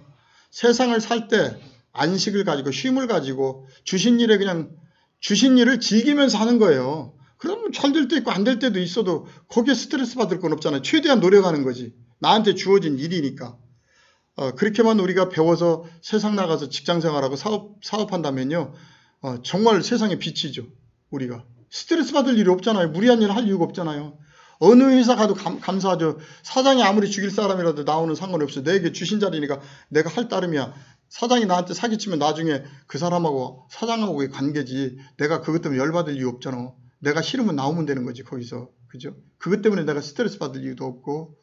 세상을 살 때 안식을 가지고 쉼을 가지고 주신 일을 즐기면서 하는 거예요. 그러면 잘 될 때 있고 안 될 때도 있어도 거기에 스트레스 받을 건 없잖아요. 최대한 노력하는 거지. 나한테 주어진 일이니까. 그렇게만 우리가 배워서 세상 나가서 직장생활하고 사업한다면요. 정말 세상의 빛이죠. 우리가. 스트레스 받을 일이 없잖아요. 무리한 일 할 이유가 없잖아요. 어느 회사 가도 감사하죠. 사장이 아무리 죽일 사람이라도 나오는 상관이 없어요. 내게 주신 자리니까 내가 할 따름이야. 사장이 나한테 사기치면 나중에 그 사람하고 사장하고의 관계지. 내가 그것 때문에 열받을 이유 없잖아. 내가 싫으면 나오면 되는 거지 거기서. 그죠? 그것 때문에 내가 스트레스 받을 이유도 없고.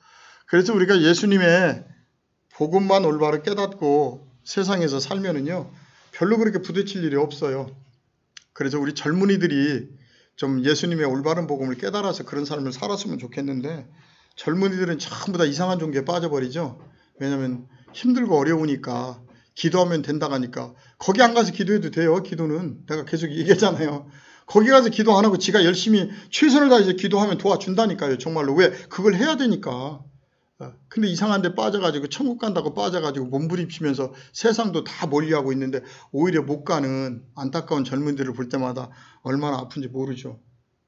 그래서 우리가 예수님의 복음만 올바로 깨닫고 세상에서 살면은요. 별로 그렇게 부딪힐 일이 없어요. 그래서 우리 젊은이들이 좀 예수님의 올바른 복음을 깨달아서 그런 삶을 살았으면 좋겠는데 젊은이들은 전부 다 이상한 종교에 빠져버리죠. 왜냐하면 힘들고 어려우니까 기도하면 된다고 하니까. 거기 안 가서 기도해도 돼요. 기도는 내가 계속 얘기하잖아요. 거기 가서 기도 안 하고 지가 열심히 최선을 다해서 기도하면 도와준다니까요. 정말로. 왜? 그걸 해야 되니까. 근데 이상한 데 빠져가지고 천국 간다고 빠져가지고 몸부림치면서 세상도 다 멀리하고 있는데 오히려 못 가는 안타까운 젊은이들을 볼 때마다 얼마나 아픈지 모르죠.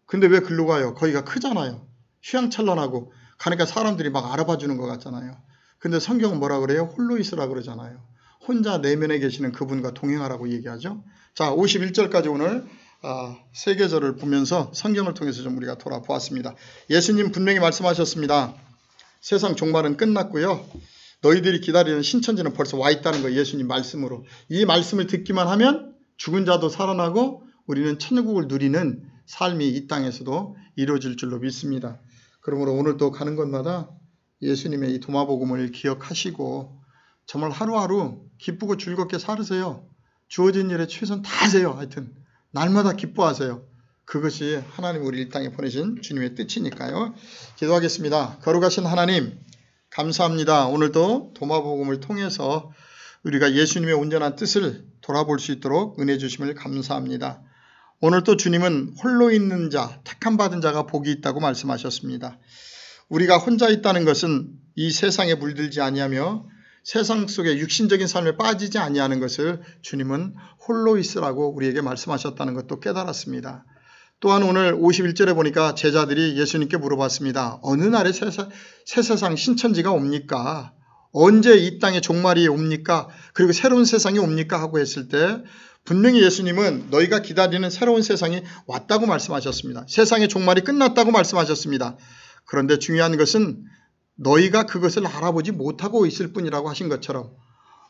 근데 왜 글로 가요? 거기가 크잖아요. 휘황찬란하고 가니까 사람들이 막 알아봐 주는 것 같잖아요. 근데 성경은 뭐라 그래요? 홀로 있으라 그러잖아요. 혼자 내면에 계시는 그분과 동행하라고 얘기하죠. 자, 51절까지 오늘 세 계절을 보면서 성경을 통해서 좀 우리가 돌아보았습니다. 예수님 분명히 말씀하셨습니다. 세상 종말은 끝났고요. 너희들이 기다리는 신천지는 벌써 와 있다는 거예요. 예수님 말씀으로. 이 말씀을 듣기만 하면 죽은 자도 살아나고 우리는 천국을 누리는 삶이 이 땅에서도 이루어질 줄로 믿습니다. 그러므로 오늘 또 가는 곳마다 예수님의 이 도마복음을 기억하시고 정말 하루하루 기쁘고 즐겁게 살으세요. 주어진 일에 최선 다하세요. 하여튼 날마다 기뻐하세요. 그것이 하나님 우리 이 땅에 보내신 주님의 뜻이니까요. 기도하겠습니다. 거룩하신 하나님 감사합니다. 오늘도 도마복음을 통해서 우리가 예수님의 온전한 뜻을 돌아볼 수 있도록 은혜 주심을 감사합니다. 오늘 또 주님은 홀로 있는 자, 택함 받은 자가 복이 있다고 말씀하셨습니다. 우리가 혼자 있다는 것은 이 세상에 물들지 아니하며 세상 속에 육신적인 삶에 빠지지 아니하는 것을 주님은 홀로 있으라고 우리에게 말씀하셨다는 것도 깨달았습니다. 또한 오늘 51절에 보니까 제자들이 예수님께 물어봤습니다. 어느 날에 새 세상 신천지가 옵니까? 언제 이 땅에 종말이 옵니까? 그리고 새로운 세상이 옵니까? 하고 했을 때 분명히 예수님은 너희가 기다리는 새로운 세상이 왔다고 말씀하셨습니다. 세상의 종말이 끝났다고 말씀하셨습니다. 그런데 중요한 것은 너희가 그것을 알아보지 못하고 있을 뿐이라고 하신 것처럼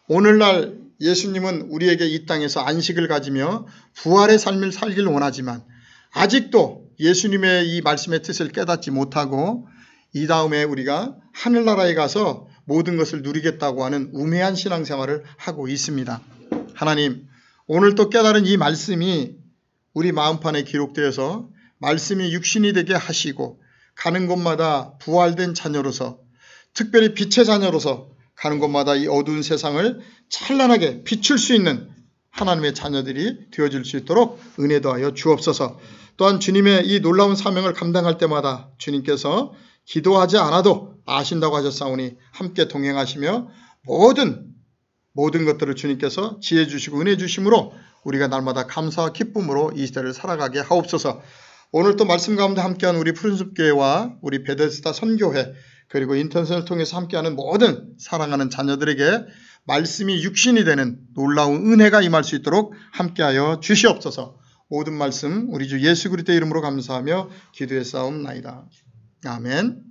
오늘날 예수님은 우리에게 이 땅에서 안식을 가지며 부활의 삶을 살길 원하지만 아직도 예수님의 이 말씀의 뜻을 깨닫지 못하고 이 다음에 우리가 하늘나라에 가서 모든 것을 누리겠다고 하는 우매한 신앙생활을 하고 있습니다. 하나님, 오늘 또 깨달은 이 말씀이 우리 마음판에 기록되어서 말씀이 육신이 되게 하시고 가는 곳마다 부활된 자녀로서 특별히 빛의 자녀로서 가는 곳마다 이 어두운 세상을 찬란하게 비출 수 있는 하나님의 자녀들이 되어질 수 있도록 은혜 더하여 주옵소서. 또한 주님의 이 놀라운 사명을 감당할 때마다 주님께서 기도하지 않아도 아신다고 하셨사오니 함께 동행하시며 모든 것들을 주님께서 지혜 주시고 은혜 주심으로 우리가 날마다 감사와 기쁨으로 이 시대를 살아가게 하옵소서. 오늘 또 말씀 가운데 함께한 우리 푸른숲교회와 우리 베데스다 선교회 그리고 인터넷을 통해서 함께하는 모든 사랑하는 자녀들에게 말씀이 육신이 되는 놀라운 은혜가 임할 수 있도록 함께하여 주시옵소서. 모든 말씀 우리 주 예수 그리스도의 이름으로 감사하며 기도했사옵나이다. 아멘.